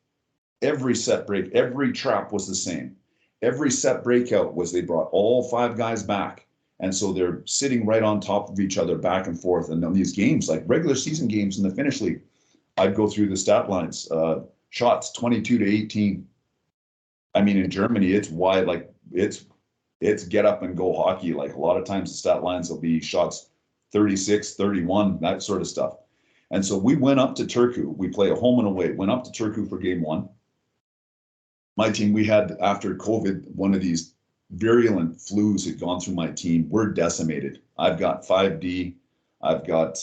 Every set break, every trap was the same. Every set breakout was they brought all 5 guys back. And so they're sitting right on top of each other back and forth. And on these games, like regular season games in the Finnish league, I'd go through the stat lines, shots 22-18. I mean, in Germany, it's wide, like it's get up and go hockey. Like, a lot of times the stat lines will be shots 36, 31, that sort of stuff. And so we went up to Turku. We play a home and away, went up to Turku for game 1. My team, we had, after COVID, one of these virulent flus had gone through my team. We're decimated. I've got 5D. I've got,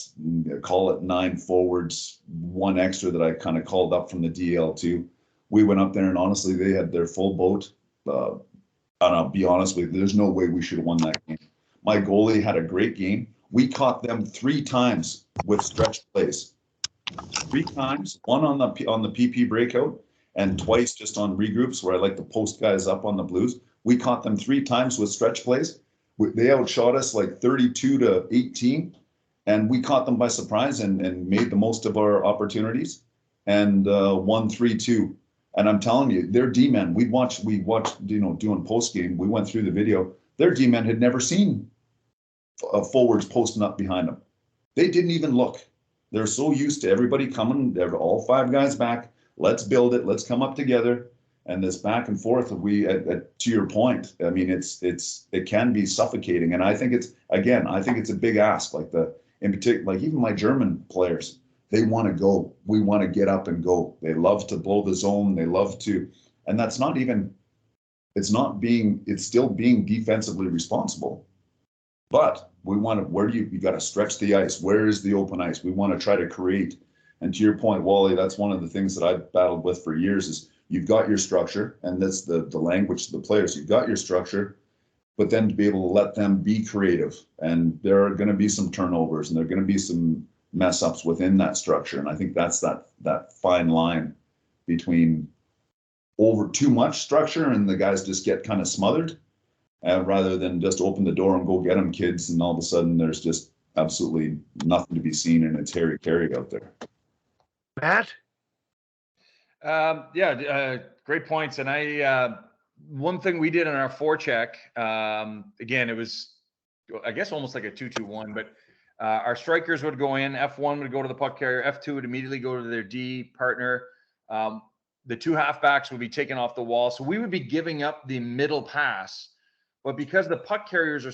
call it 9 forwards, 1 extra that I kind of called up from the DL2. We went up there, and honestly, they had their full boat. And I'll be honest with you, there's no way we should have won that game. My goalie had a great game. We caught them 3 times with stretch plays. 3 times, one on the PP breakout, and twice just on regroups where I like to post guys up on the Blues. We caught them 3 times with stretch plays. They outshot us like 32-18. And we caught them by surprise and made the most of our opportunities and won 3-2. And I'm telling you, their D-men, we watched, doing post game, we went through the video. Their D-men had never seen forwards posting up behind them. They didn't even look. They're so used to everybody coming, they're all 5 guys back. Let's build it. Let's come up together. And this back and forth, to your point, I mean, it can be suffocating. And I think it's a big ask. In particular, like even my German players, they want to go. We want to get up and go. They love to blow the zone. They love to, and that's not even, it's still being defensively responsible. But we want to, you got to stretch the ice. Where is the open ice? We want to try to create. And to your point, Wally, that's one of the things that I've battled with for years is you've got your structure, and that's the language of the players. You've got your structure, but then to be able to let them be creative. And there are going to be some turnovers, and there are going to be some mess ups within that structure. And I think that's that fine line between over too much structure and the guys just get kind of smothered, rather than just open the door and go get them, kids, and all of a sudden there's just absolutely nothing to be seen, and it's Harry Carey out there. Matt? Great points. And one thing we did in our forecheck, again, it was, I guess, almost like a 2-2-1, but our strikers would go in, F1 would go to the puck carrier, F2 would immediately go to their D partner. The two halfbacks would be taken off the wall. So we would be giving up the middle pass, but because the puck carriers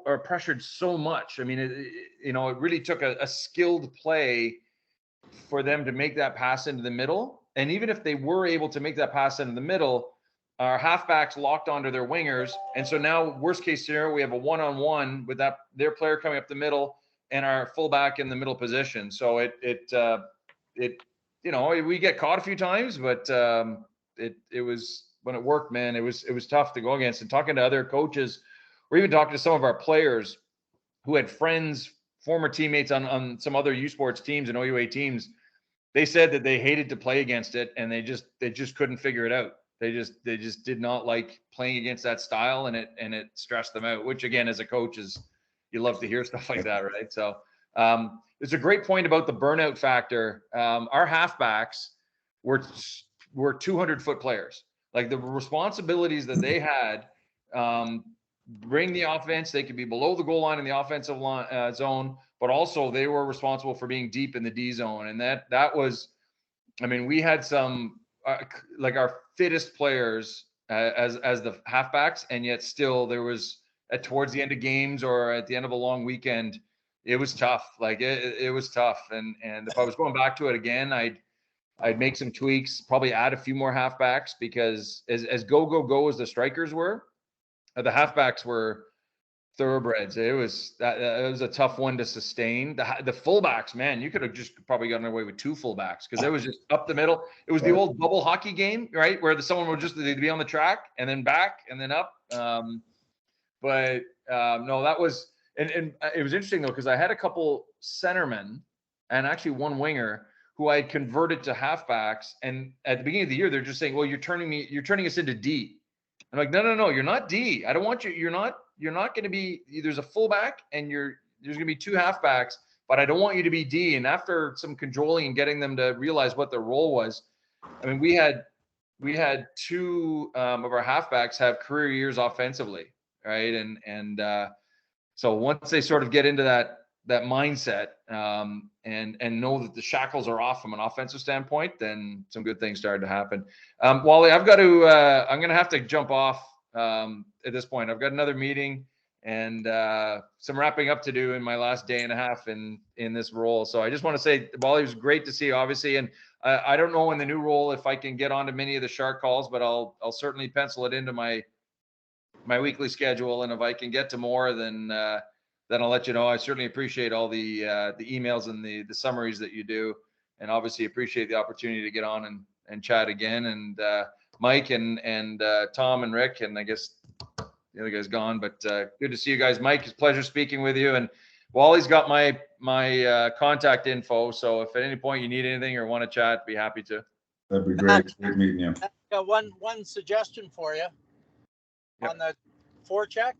are pressured so much, I mean, it really took a skilled play for them to make that pass into the middle. And even if they were able to make that pass into the middle, our halfbacks locked onto their wingers. And so now, worst case scenario, we have a one-on-one with their player coming up the middle and our fullback in the middle position. So we get caught a few times, but it was, when it worked, man, it was tough to go against. And talking to other coaches, or even talking to some of our players who had friends, former teammates on some other U Sports teams and OUA teams, they said that they hated to play against it, and they just couldn't figure it out. They just did not like playing against that style, and it stressed them out. Which, again, as a coach, you love to hear stuff like that, right? So there's a great point about the burnout factor. Our halfbacks were 200-foot players. Like, the responsibilities that they had, bring the offense. They could be below the goal line in the offensive line, zone, but also they were responsible for being deep in the D zone. And that was, I mean, we had some like our fittest players as the halfbacks, and yet still there was towards the end of games or at the end of a long weekend, it was tough. Like it was tough. And if I was going back to it again, I'd make some tweaks, probably add a few more halfbacks, because as go as the strikers were, the halfbacks were thoroughbreds. It was a tough one to sustain. The fullbacks, man, you could have just probably gotten away with two fullbacks, because it was just up the middle. It was the old bubble hockey game, right, where someone would just be on the track and then back and then up. No, that was, and it was interesting though, because I had a couple centermen and actually one winger who I had converted to halfbacks, and at the beginning of the year they're just saying, "Well, you're turning us into D." I'm like, no, you're not D. I don't want you. You're not going to be. There's a fullback, and there's going to be two halfbacks, but I don't want you to be D. And after some cajoling and getting them to realize what their role was, I mean, we had two of our halfbacks have career years offensively, right? And so once they sort of get into that mindset and know that the shackles are off from an offensive standpoint, then some good things started to happen. Wally, I'm going to have to jump off at this point. I've got another meeting and some wrapping up to do in my last day and a half in this role. So I just want to say, Wally, it was great to see you, obviously. And I don't know in the new role if I can get onto many of the Shark calls, but I'll certainly pencil it into my weekly schedule. And if I can get to more, then I'll let you know. I certainly appreciate all the emails and the summaries that you do, and obviously appreciate the opportunity to get on and chat again. And Mike and Tom and Rick, and I guess the other guy's gone, but good to see you guys. Mike, it's a pleasure speaking with you. And Wally's got my contact info, so if at any point you need anything or want to chat, be happy to. That'd be great. Great meeting you. I got one suggestion for you. Yep. On the forecheck.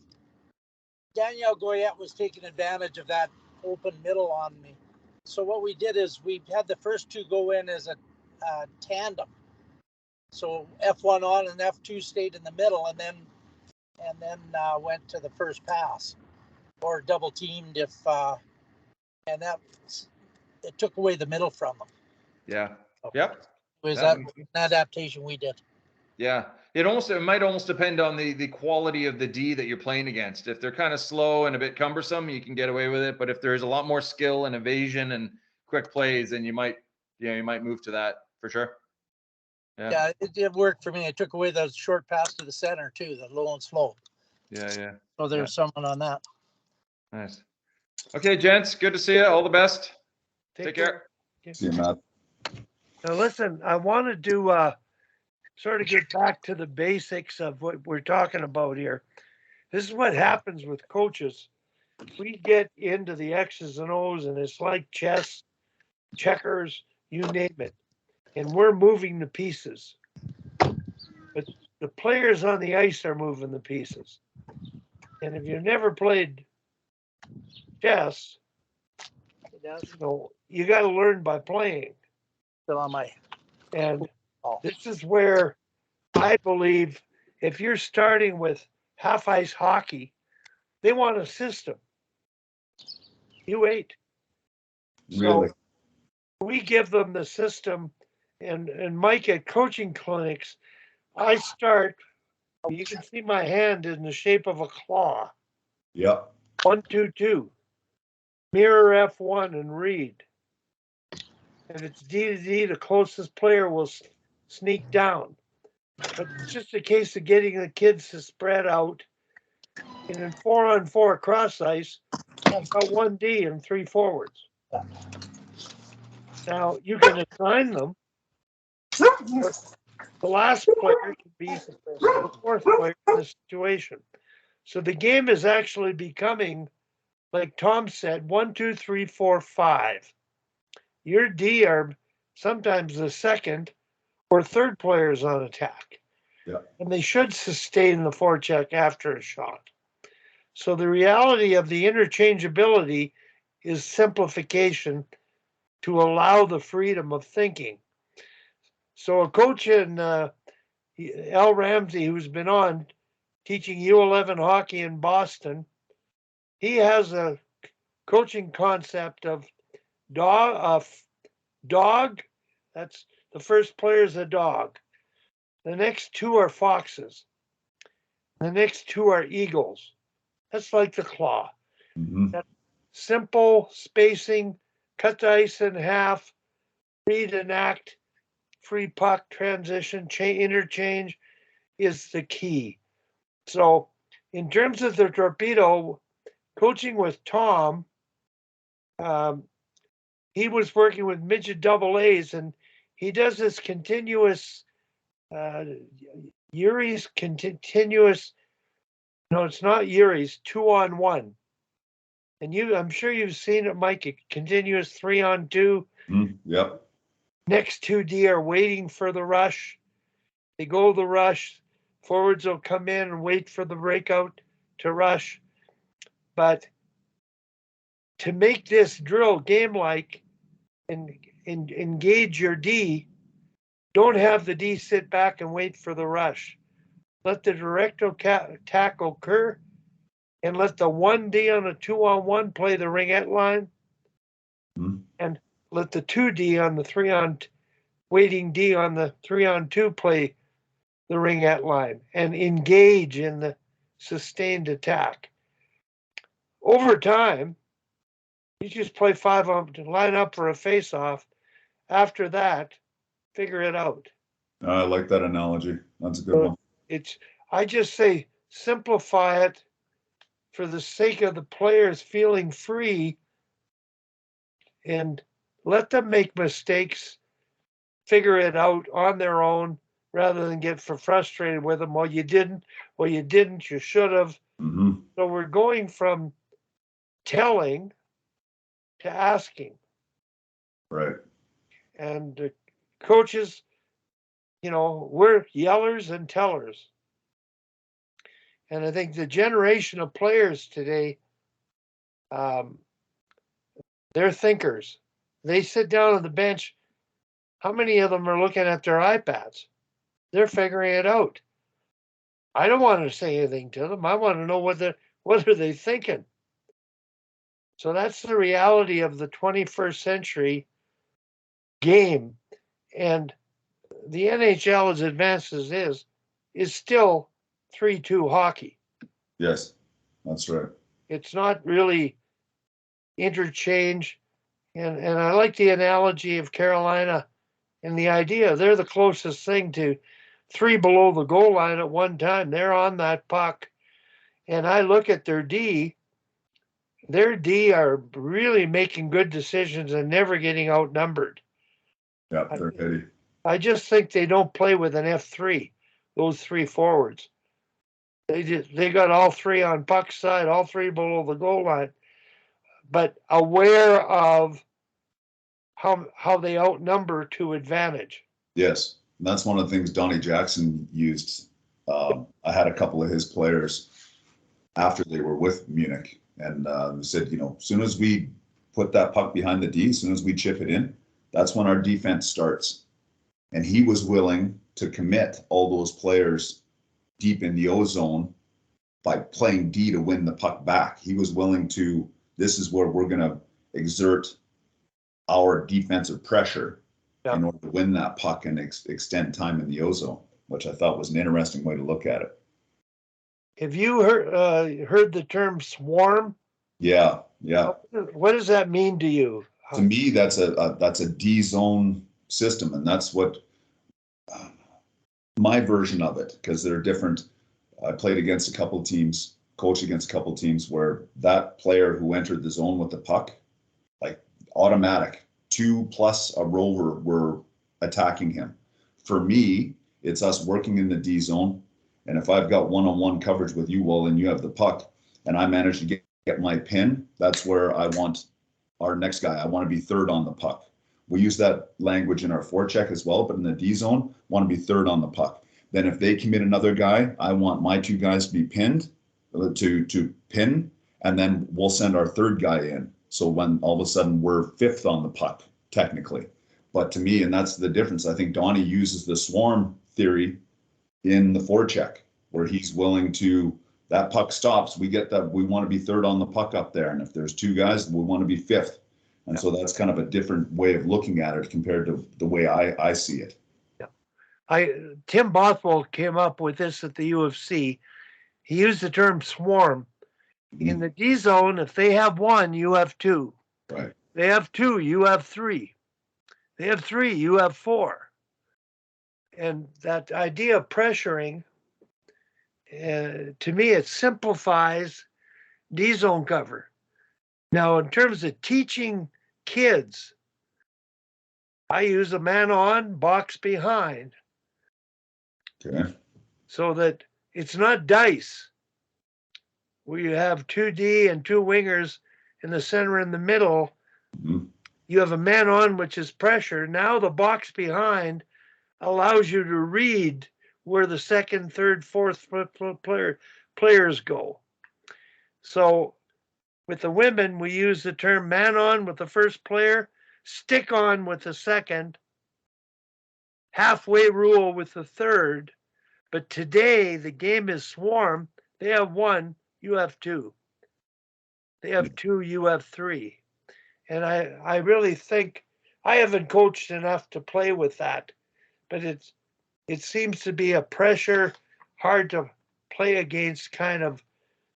Danielle Goyette was taking advantage of that open middle on me. So what we did is we had the first two go in as a tandem. So F1 on and F2 stayed in the middle, and then went to the first pass, or double teamed if and it took away the middle from them. Yeah. So yep. It was an adaptation we did. Yeah. It might almost depend on the quality of the D that you're playing against. If they're kind of slow and a bit cumbersome, you can get away with it. But if there's a lot more skill and evasion and quick plays, then you might move to that for sure. Yeah, it worked for me. I took away the short pass to the center too, the low and slow. Yeah. So there's someone on that. Nice. Okay, gents, good to see you. All the best. Take care. See you, Matt. Now listen, I wanted to sort of get back to the basics of what we're talking about here. This is what happens with coaches. We get into the X's and O's, and it's like chess, checkers, you name it. And we're moving the pieces. But the players on the ice are moving the pieces. And if you've never played chess, you got to learn by playing. Still on my. And Oh. this is where I believe if you're starting with half ice hockey, they want a system. You wait. Really? So we give them the system, and Mike at coaching clinics, I start. You can see my hand in the shape of a claw. Yep. 1-2-2. Mirror F1 and read. If it's D to D, the closest player will sneak down. But it's just a case of getting the kids to spread out. And in 4-on-4 cross ice, I've got 1D and 3 forwards. Now you can assign them. The last player can be the fourth player in the situation. So the game is actually becoming, like Tom said, 1, 2, 3, 4, 5. Your D are sometimes the second or third players on attack. Yeah. And they should sustain the forecheck after a shot. So the reality of the interchangeability is simplification to allow the freedom of thinking. So a coach in Al Ramsey, who's been on teaching U11 hockey in Boston, he has a coaching concept of dog. That's the first player is a dog. The next two are foxes. The next two are eagles. That's like the claw. Mm-hmm. That simple spacing, cut the ice in half, read and act, free puck transition, interchange is the key. So in terms of the Torpedo, coaching with Tom, he was working with midget double A's, and he does this continuous, Yuri's continuous, no, it's not Yuri's, 2-on-1. And I'm sure you've seen it, Mike, a continuous 3-on-2. Yep. Next 2D are waiting for the rush. They go the rush. Forwards will come in and wait for the breakout to rush. But to make this drill game-like and engage your D, don't have the D sit back and wait for the rush. Let the direct attack occur and let the 1D on a 2-on-1 play the ringette line. And let the 2D on the 3-on waiting D on the 3-on-2 play the ringette line and engage in the sustained attack. Over time, you just play 5 on to line up for a face-off. After that, figure it out. I like that analogy. That's a good one. I just say simplify it for the sake of the players feeling free and let them make mistakes, figure it out on their own rather than get frustrated with them. Well, you didn't, you should have. Mm-hmm. So we're going from telling to asking. Right. And coaches, we're yellers and tellers. And I think the generation of players today, they're thinkers. They sit down on the bench. How many of them are looking at their iPads? They're figuring it out. I don't want to say anything to them. I want to know what are they thinking. So that's the reality of the 21st century game. And the NHL, as advanced as it is still 3-2 hockey. Yes, that's right. It's not really interchange. And I like the analogy of Carolina and the idea they're the closest thing to 3 below the goal line at one time. They're on that puck. And I look at their D are really making good decisions and never getting outnumbered. Yeah, they're heady. I just think they don't play with an F3, those 3 forwards. They got all 3 on puck side, all 3 below the goal line, but aware of how they outnumber to advantage. Yes, and that's one of the things Donnie Jackson used. I had a couple of his players after they were with Munich, and they said, as soon as we put that puck behind the D, as soon as we chip it in, that's when our defense starts. And he was willing to commit all those players deep in the O zone by playing D to win the puck back. He was willing to, this is where we're going to exert our defensive pressure in order to win that puck and extend time in the O zone, which I thought was an interesting way to look at it. Have you heard the term swarm? Yeah. What does that mean to you? To me, that's a D zone system, and that's what my version of it, because they're different. I played against a couple of teams, coached against a couple of teams where that player who entered the zone with the puck, like automatic, 2+ a rover were attacking him. For me, it's us working in the D zone. And if I've got one-on-one coverage with you, Will, and you have the puck, and I manage to get my pin, that's where I want our next guy. I want to be third on the puck. We use that language in our forecheck as well, but in the D zone, want to be third on the puck. Then if they commit another guy, I want my 2 guys to be pinned, to pin, and then we'll send our third guy in. So when all of a sudden we're 5th on the puck, technically. But to me, and that's the difference, I think Donnie uses the swarm theory in the forecheck, where he's willing to, that puck stops, we get that, we want to be third on the puck up there. And if there's 2 guys, we want to be 5th. And so that's kind of a different way of looking at it compared to the way I see it. Yeah. Tim Bothwell came up with this at the UFC. He used the term swarm. In the D zone, if they have 1, you have 2. Right. They have 2, you have 3. They have 3, you have 4. And that idea of pressuring, to me, it simplifies D zone cover. Now, in terms of teaching kids, I use a man on, box behind. Okay. So that it's not dice, where you have 2D and 2 wingers in the center and the middle. Mm-hmm. You have a man on, which is pressure. Now the box behind allows you to read where the second, third, fourth players go. So with the women, we use the term man on with the first player, stick on with the second, halfway rule with the third. But today, the game is swarm. They have 1, you have 2. They have 2, you have 3. And I really think, I haven't coached enough to play with that, but it seems to be a pressure, hard to play against kind of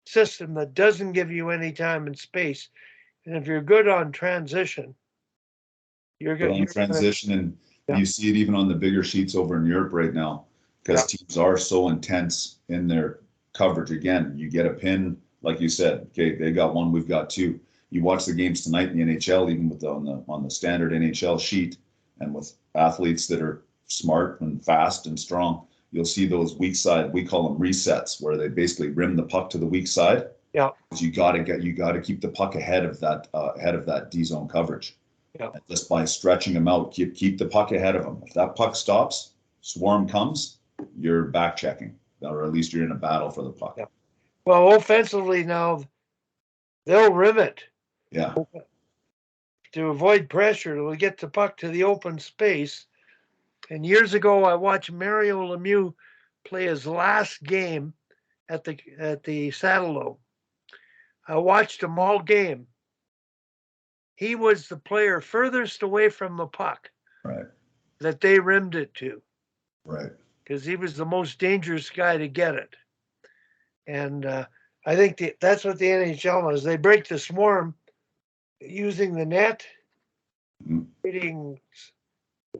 system that doesn't give you any time and space. And if you're good on transition, you're good on transition, and you see it even on the bigger sheets over in Europe right now, because teams are so intense in their coverage. Again, you get a pin, like you said, okay, they got 1, we've got 2. You watch the games tonight in the NHL, even with on the standard NHL sheet, and with athletes that are smart and fast and strong, you'll see those weak side, we call them resets, where they basically rim the puck to the weak side. Yeah. Because you got to keep the puck ahead of that D zone coverage. Yeah. And just by stretching them out, keep the puck ahead of them. If that puck stops, swarm comes, you're back checking, or at least you're in a battle for the puck. Yeah. Well, offensively now, they'll rim it. Yeah. To avoid pressure, to get the puck to the open space. And years ago, I watched Mario Lemieux play his last game at the Saddle. I watched him all game. He was the player furthest away from the puck. Right. That they rimmed it to. Right. Because he was the most dangerous guy to get it. And I think that's what the NHL is. They break the swarm using the net, hitting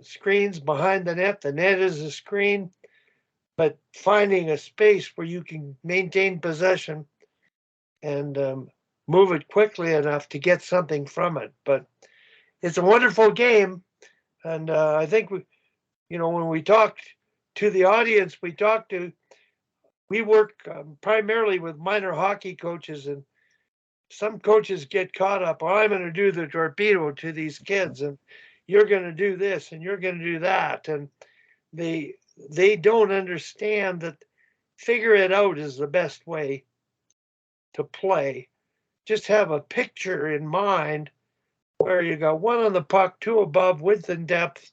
screens behind the net. The net is a screen, but finding a space where you can maintain possession and move it quickly enough to get something from it. But it's a wonderful game. And I think, when we talked to the audience, we work primarily with minor hockey coaches, and some coaches get caught up. I'm going to do the torpedo to these kids, and you're going to do this, and you're going to do that. And they don't understand that figure it out is the best way to play. Just have a picture in mind where you got one on the puck, two above, width and depth.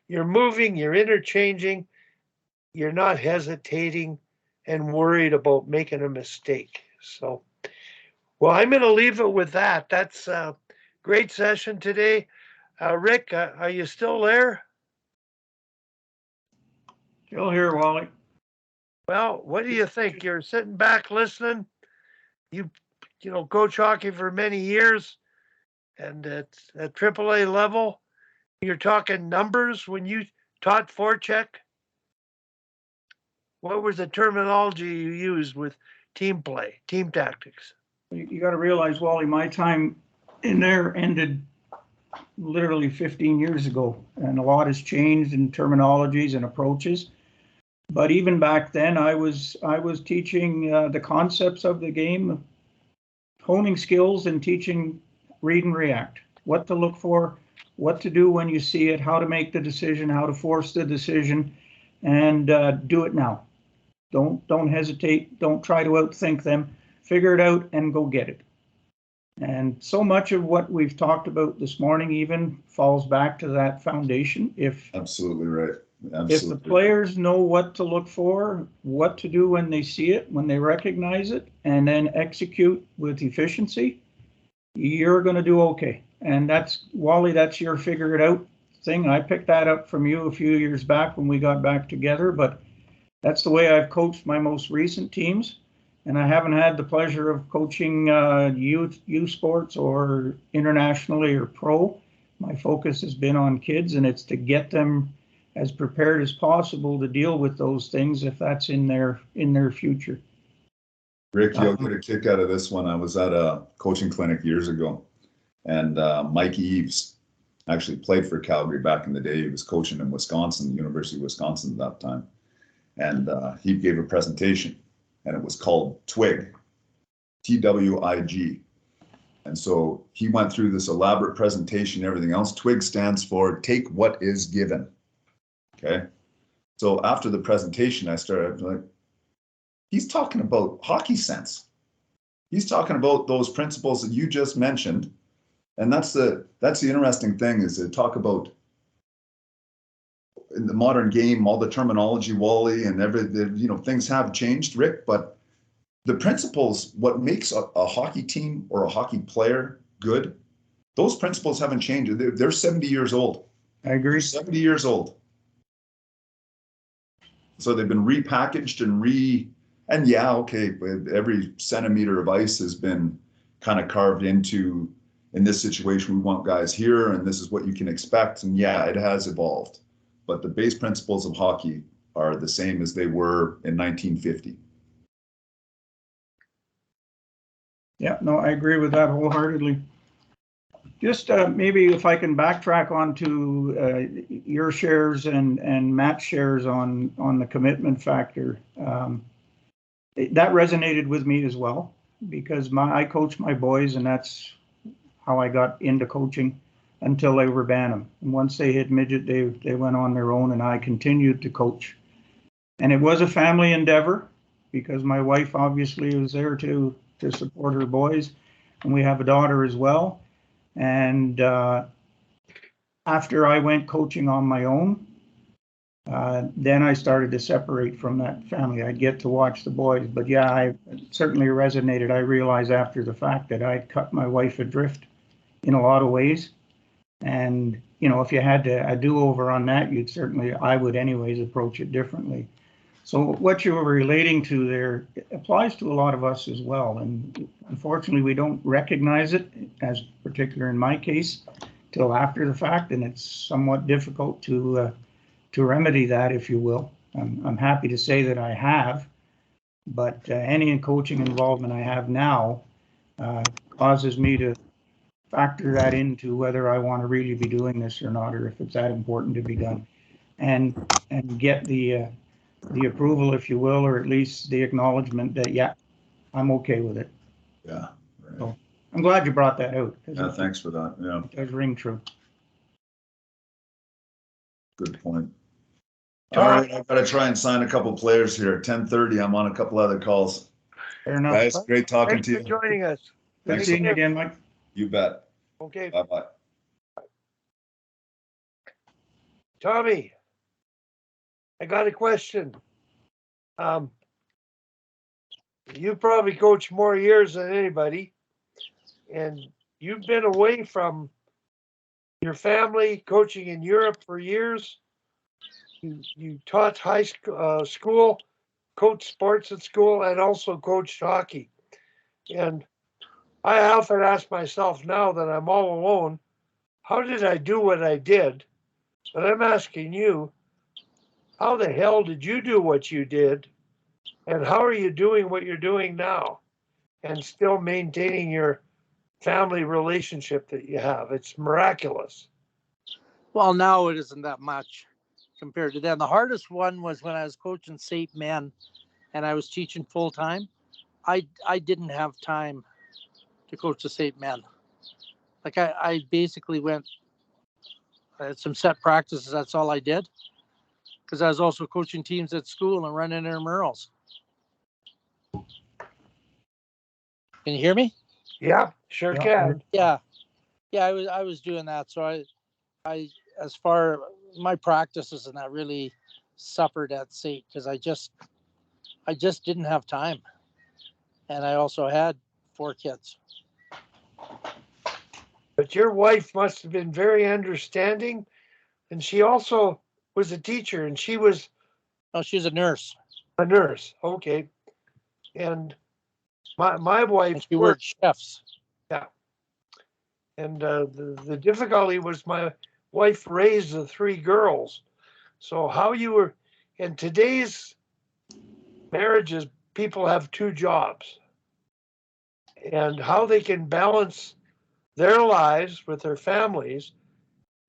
You're moving, you're interchanging, you're not hesitating and worried about making a mistake. So, well, I'm going to leave it with that. That's a great session today. Rick, are you still there? Still here, Wally. Well, what do you think? You're sitting back listening. You coach hockey for many years, and at AAA level, you're talking numbers when you taught forecheck. What was the terminology you used with team play, team tactics? You got to realize, Wally, my time in there ended literally 15 years ago, and a lot has changed in terminologies and approaches. But even back then, I was teaching the concepts of the game, honing skills, and teaching read and react, what to look for, what to do when you see it, how to make the decision, how to force the decision, and do it now. Don't hesitate. Don't try to outthink them. Figure it out and go get it. And so much of what we've talked about this morning even falls back to that foundation. Absolutely right. Absolutely. If the players know what to look for, what to do when they see it, when they recognize it, and then execute with efficiency, you're going to do okay. And that's, Wally, that's your figure it out thing. I picked that up from you a few years back when we got back together, but that's the way I've coached my most recent teams. And I haven't had the pleasure of coaching youth sports or internationally or pro. My focus has been on kids, and it's to get them as prepared as possible to deal with those things if that's in their future. Rick, you'll get a kick out of this one. I was at a coaching clinic years ago, and Mike Eves actually played for Calgary back in the day. He was coaching in Wisconsin, University of Wisconsin at that time. And he gave a presentation, and it was called TWIG, T-W-I-G. And so he went through this elaborate presentation, everything else. TWIG stands for take what is given. Okay. So after the presentation, I started like, he's talking about hockey sense. He's talking about those principles that you just mentioned. And that's the interesting thing, is to talk about in the modern game, all the terminology, Wally, and things have changed, Rick, but the principles, what makes a hockey team or a hockey player good, those principles haven't changed. They're 70 years old. I agree. They're 70 years old. So they've been repackaged and yeah, okay, every centimeter of ice has been kind of carved into, in this situation, we want guys here, and this is what you can expect. And yeah, it has evolved. But the base principles of hockey are the same as they were in 1950. Yeah, no, I agree with that wholeheartedly. Just maybe if I can backtrack onto your shares and Matt's shares on the commitment factor. That resonated with me as well, because I coach my boys, and that's how I got into coaching until they were Bantam. And once they hit midget, they went on their own, and I continued to coach. And it was a family endeavor, because my wife obviously was there to support her boys, and we have a daughter as well. And after I went coaching on my own, then I started to separate from that family. I'd get to watch the boys, but yeah, I certainly resonated. I realized after the fact that I'd cut my wife adrift in a lot of ways. And, if you had a do-over on that, I would anyways approach it differently. So what you were relating to there applies to a lot of us as well. And unfortunately, we don't recognize it, as particular in my case, till after the fact. And it's somewhat difficult to remedy that, if you will. I'm happy to say that I have, but any coaching involvement I have now causes me to factor that into whether I want to really be doing this or not, or if it's that important to be done, and get the approval, if you will, or at least the acknowledgement that, yeah, I'm okay with it. Yeah. Right. So I'm glad you brought that out. Yeah, thanks for that. Yeah. It does ring true. Good point. All right, I've got to try and sign a couple players here. 10:30, I'm on a couple other calls. Fair enough. Guys, great talking Thanks to for you. joining us. Good seeing you again, Mike. You bet. Okay. Bye-bye. Tommy, I got a question. You probably coached more years than anybody, and you've been away from your family, coaching in Europe for years. You taught high school, coached sports at school, and also coached hockey. And I often ask myself now that I'm all alone, how did I do what I did? But I'm asking you, how the hell did you do what you did? And how are you doing what you're doing now? And still maintaining your family relationship that you have. It's miraculous. Well, now it isn't that much compared to then. The hardest one was when I was coaching St. Men and I was teaching full time. I didn't have time to coach the St. Men. Like I basically went, I had some set practices. That's all I did. Because I was also coaching teams at school and running intramurals. Can you hear me? Yeah, sure can. Yeah. Yeah, I was doing that. So I as far my practices and that really suffered at SAIT because I just didn't have time. And I also had 4 kids. But your wife must have been very understanding. And she also was a teacher, and she was She's a nurse. a nurse. Okay. And my wife, and she worked shifts. Yeah. And the difficulty was my wife raised the 3 girls. So how you were in today's marriages, people have 2 jobs, and how they can balance their lives with their families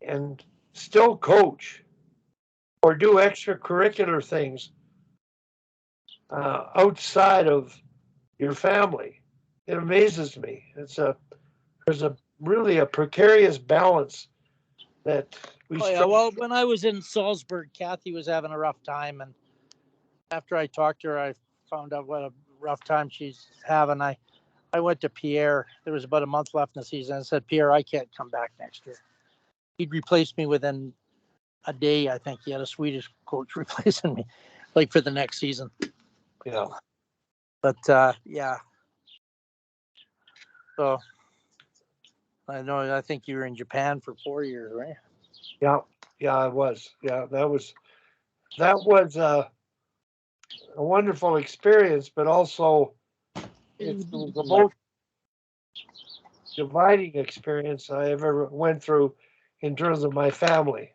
and still coach or do extracurricular things outside of your family. It amazes me. There's really a precarious balance that we Well, when I was in Salzburg, Kathy was having a rough time, and after I talked to her, I found out what a rough time she's having. I went to Pierre. There was about a month left in the season. I said, Pierre, I can't come back next year. He'd replaced me within a day. I think he had a Swedish coach replacing me, like for the next season. Yeah. But yeah. So I think you were in Japan for 4 years, right? Yeah, I was. Yeah, that was a wonderful experience, but also it's the most dividing experience I ever went through in terms of my family.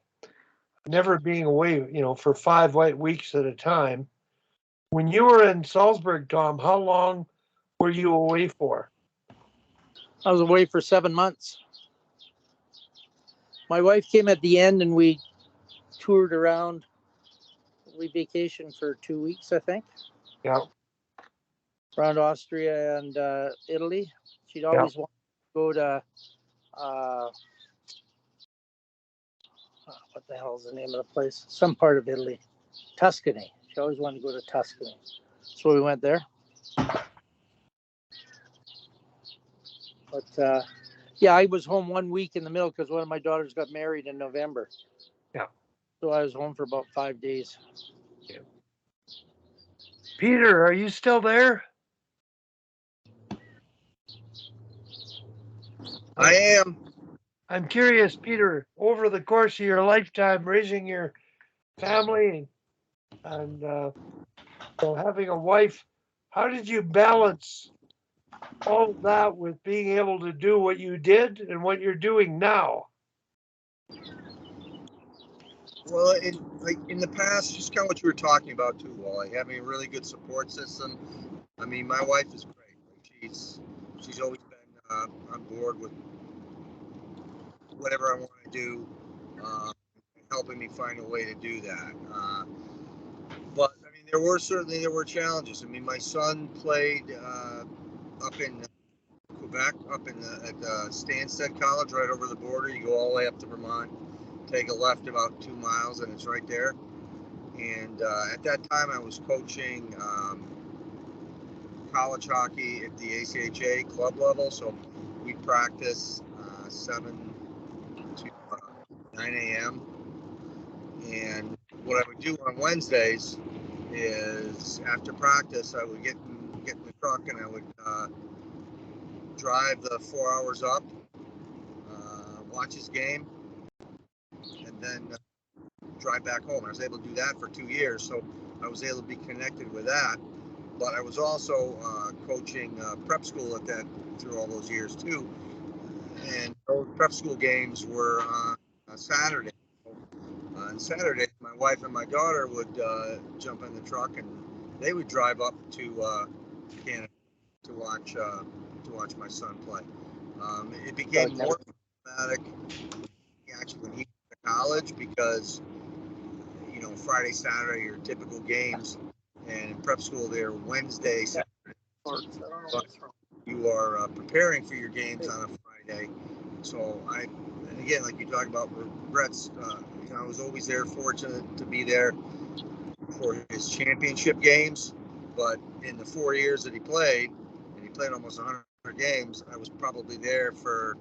Never being away, for 5 weeks at a time. When you were in Salzburg, Tom, how long were you away for? I was away for 7 months. My wife came at the end and we toured around. We vacationed for 2 weeks, I think. Yeah. Around Austria and Italy. She'd always want to go to, what the hell is the name of the place? Some part of Italy. Tuscany. She always wanted to go to Tuscany. So we went there. But yeah, I was home 1 week in the middle because one of my daughters got married in November. Yeah. So I was home for about 5 days. Yeah. Peter, are you still there? I am. I'm curious, Peter, over the course of your lifetime, raising your family and having a wife, how did you balance all of that with being able to do what you did and what you're doing now? Well, in the past, just kind of what you were talking about too, Wally, having a really good support system. I mean, my wife is great. Like she's always been on board with whatever I want to do, helping me find a way to do that. But I mean, there were challenges. I mean, my son played up in Quebec, at the Stansted College, right over the border. You go all the way up to Vermont, take a left about 2 miles, and it's right there. And at that time, I was coaching college hockey at the ACHA club level. So we practice 7 to 9 a.m. And what I would do on Wednesdays is after practice, I would get in the truck and I would drive the 4 hours up, watch his game, and then drive back home. I was able to do that for 2 years, so I was able to be connected with that. But I was also coaching prep school at that through all those years too. And those prep school games were on Saturday. On Saturday, my wife and my daughter would jump in the truck and they would drive up to Canada to watch my son play. It became more dramatic actually when he went to college because Friday, Saturday are typical games, and in prep school they're Wednesday, Saturday. But you are preparing for your games on a Friday. So and again, like you talk about regrets, I was always there, fortunate to be there for his championship games. But in the 4 years that he played, and he played almost 100 games, I was probably there for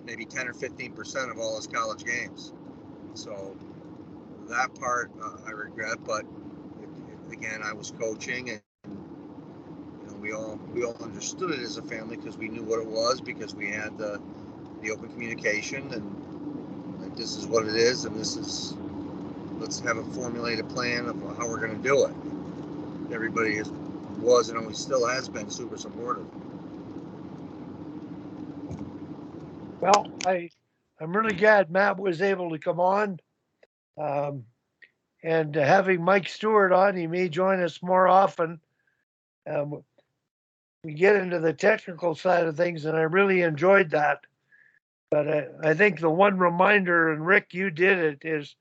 maybe 10 or 15% of all his college games. So that part I regret, but again, I was coaching, and we all understood it as a family because we knew what it was, because we had the open communication, and like, this is what it is, and let's have a formulated plan of how we're going to do it. Everybody was and always still has been super supportive. Well, I'm really glad Matt was able to come on. And having Mike Stewart on, he may join us more often. We get into the technical side of things, and I really enjoyed that. But I think the one reminder, and Rick, you did it, is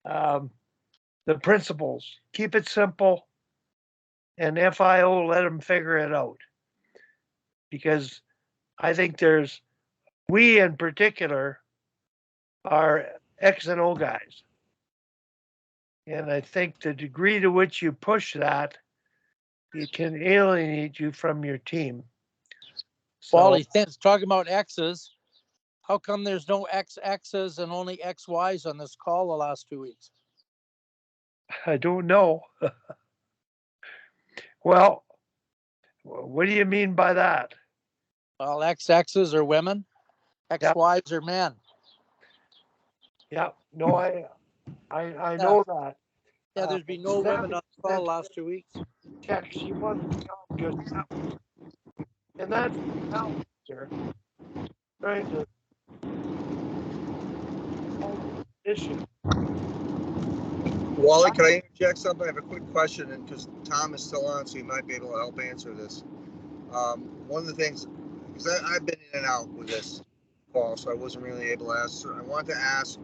the principles. Keep it simple, and FIO, let them figure it out. Because I think we in particular are X and O guys. And I think the degree to which you push that, it can alienate you from your team. So, Wally, thanks. Talking about X's, how come there's no XXs and only XYs on this call the last 2 weeks? I don't know. Well, what do you mean by that? Well, XXs are women, XYs are men. Yeah, no, I know that. Yeah, there's been no women on the call the last 2 weeks. Text, she wants to come just now. And that's now, sir. Trying to issue. Wally, can I interject something? I have a quick question, and because Tom is still on, so he might be able to help answer this. One of the things, because I've been in and out with this call, so I wasn't really able to ask. I wanted to ask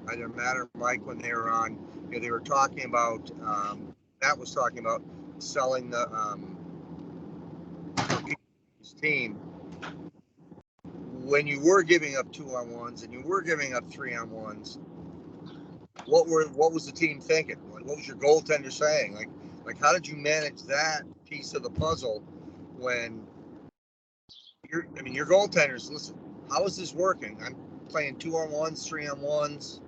either Matt or Mike when they were on. They were talking about, Matt was talking about selling the team. When you were giving up 2-on-1s and you were giving up 3-on-1s, what was the team thinking? Like, what was your goaltender saying? Like how did you manage that piece of the puzzle when your goaltenders, listen, how is this working? I'm playing 2-on-1s, 3-on-1s.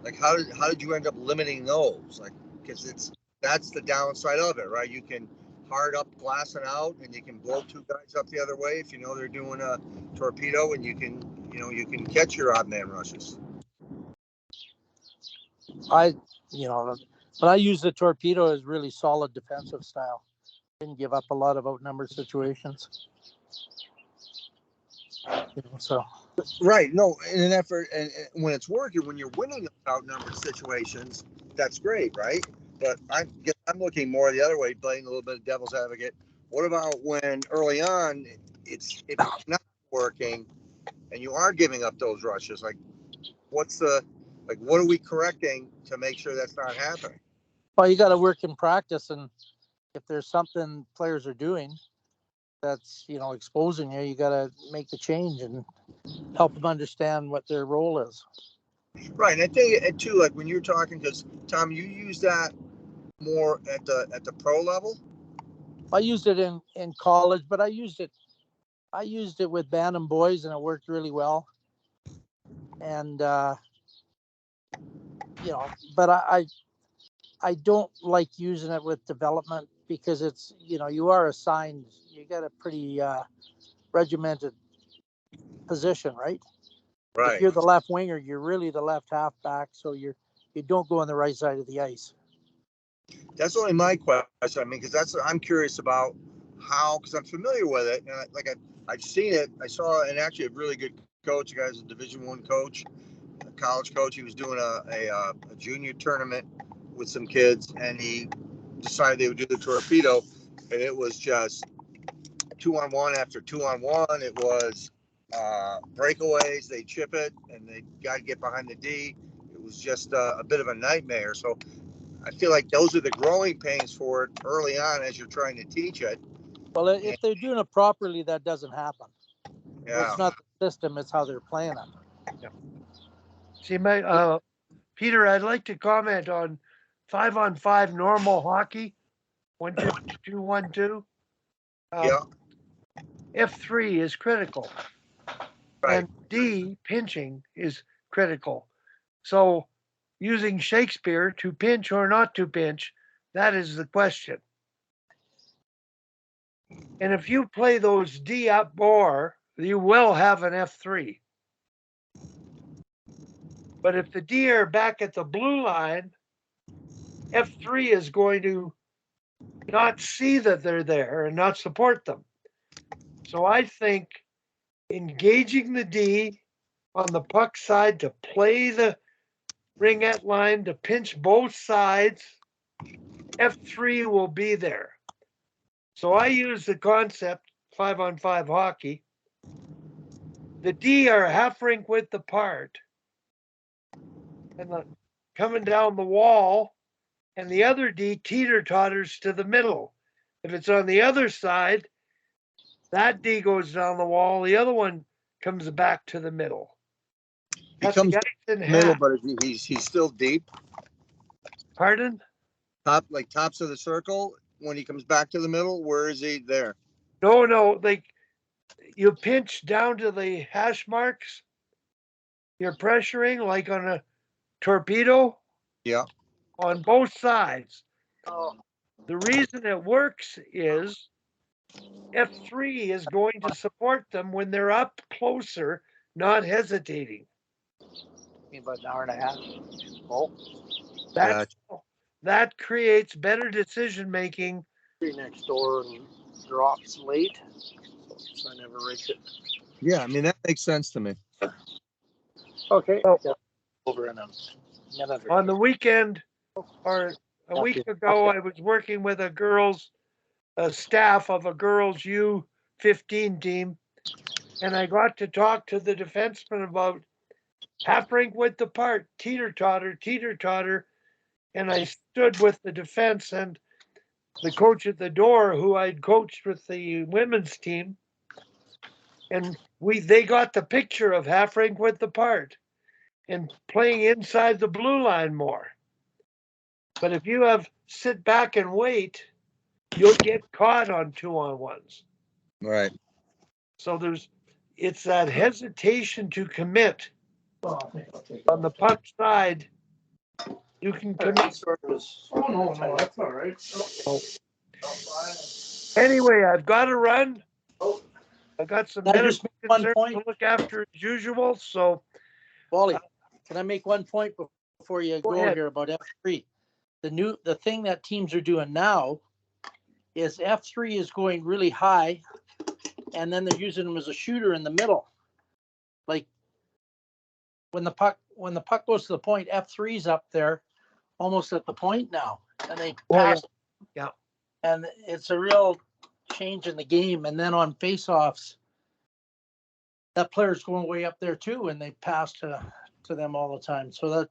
Like how did you end up limiting those? Like, because that's the downside of it, right? You can hard up glass and out, and you can blow two guys up the other way if you know they're doing a torpedo, and you can catch your odd man rushes. But I use the torpedo as really solid defensive style. Didn't give up a lot of outnumbered situations. So. Right. No, in an effort, and when it's working, when you're winning outnumbered situations, that's great, right? But I'm looking more the other way, playing a little bit of devil's advocate. What about when early on it's not working, and you are giving up those rushes? Like, what are we correcting to make sure that's not happening? Well, you got to work in practice, and if there's something players are doing that's exposing you got to make the change and help them understand what their role is. Right, and I think too, like when you're talking, because Tom, you use that more at the pro level. I used it in college, but I used it with Bantam boys, and it worked really well. And but I don't like using it with development because it's, you are assigned, you got a pretty regimented position, right? If Right. you're the left winger, you're really the left halfback, so you don't go on the right side of the ice. That's only my question. I mean, because I'm curious about how, because I'm familiar with it, and I've seen it. I saw, and actually a really good coach. A guy's a Division I coach, a college coach. He was doing a junior tournament with some kids, and he decided they would do the Torpedo, and it was just 2-on-1 after 2-on-1. It was breakaways. They chip it, and they got to get behind the D. It was just a bit of a nightmare. So I feel like those are the growing pains for it early on as you're trying to teach it. Well, if they're doing it properly, that doesn't happen. Yeah. It's not the system; it's how they're playing it. Yeah. See, Peter, I'd like to comment on 5-on-5 normal hockey, 1-2-1-2. Yeah. F3 is critical, Right. and D pinching is critical. So, using Shakespeare to pinch or not to pinch, that is the question. And if you play those D up more, you will have an F3. But if the D are back at the blue line, F3 is going to not see that they're there and not support them. So I think engaging the D on the puck side to play the ringette line to pinch both sides, F3 will be there. So I use the concept 5-on-5 hockey. The D are half rink width apart and coming down the wall, and the other D teeter-totters to the middle. If it's on the other side, that D goes down the wall, the other one comes back to the middle. He comes in middle, half. but he's still deep. Pardon? Tops of the circle. When he comes back to the middle, where is he there? No, like you pinch down to the hash marks. You're pressuring like on a torpedo. Yeah. On both sides. Oh. The reason it works is F3 is going to support them when they're up closer, not hesitating. About an hour and a half. Oh. That creates better decision making. Next door and drops late, so I never reach it. Yeah, I mean that makes sense to me. Okay. So, over in a minute. On the weekend or a week ago, I was working with a staff of a girls U15 team, and I got to talk to the defenseman about half rink width apart, teeter-totter, and I stood with the defense and the coach at the door who I'd coached with the women's team, and they got the picture of half rink width apart and playing inside the blue line more. But if you have sit back and wait, you'll get caught on 2-on-1s. Right. So it's that hesitation to commit on the puck side. You can commit. Oh no, that's all right. Anyway, I've got to run. I got some medical concerns to look after as usual. So, Wally, can I make one point before you go here about F3? The thing that teams are doing now is F3 is going really high, and then they're using them as a shooter in the middle. Like when the puck goes to the point, F3's up there, almost at the point now, and they pass. Yeah. And it's a real change in the game. And then on faceoffs, that player's going way up there too, and they pass to them all the time. So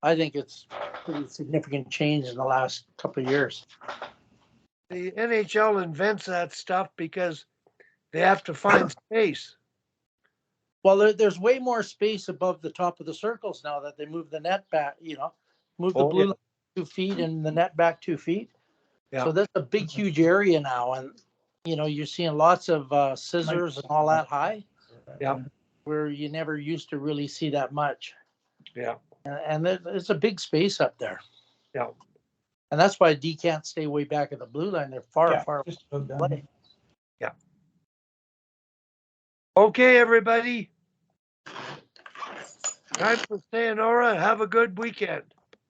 I think it's a pretty significant change in the last couple of years. The NHL invents that stuff because they have to find space. Well, there's way more space above the top of the circles now that they move the net back, move the blue line 2 feet and the net back 2 feet. Yeah. So that's a big, huge area now. And, you're seeing lots of scissors and all that high. Yeah. Where you never used to really see that much. Yeah. And it's a big space up there. Yeah. And that's why D can't stay way back at the blue line. They're far, Yeah, far just about done. away. Okay, everybody. Time for sayonara. Have a good weekend.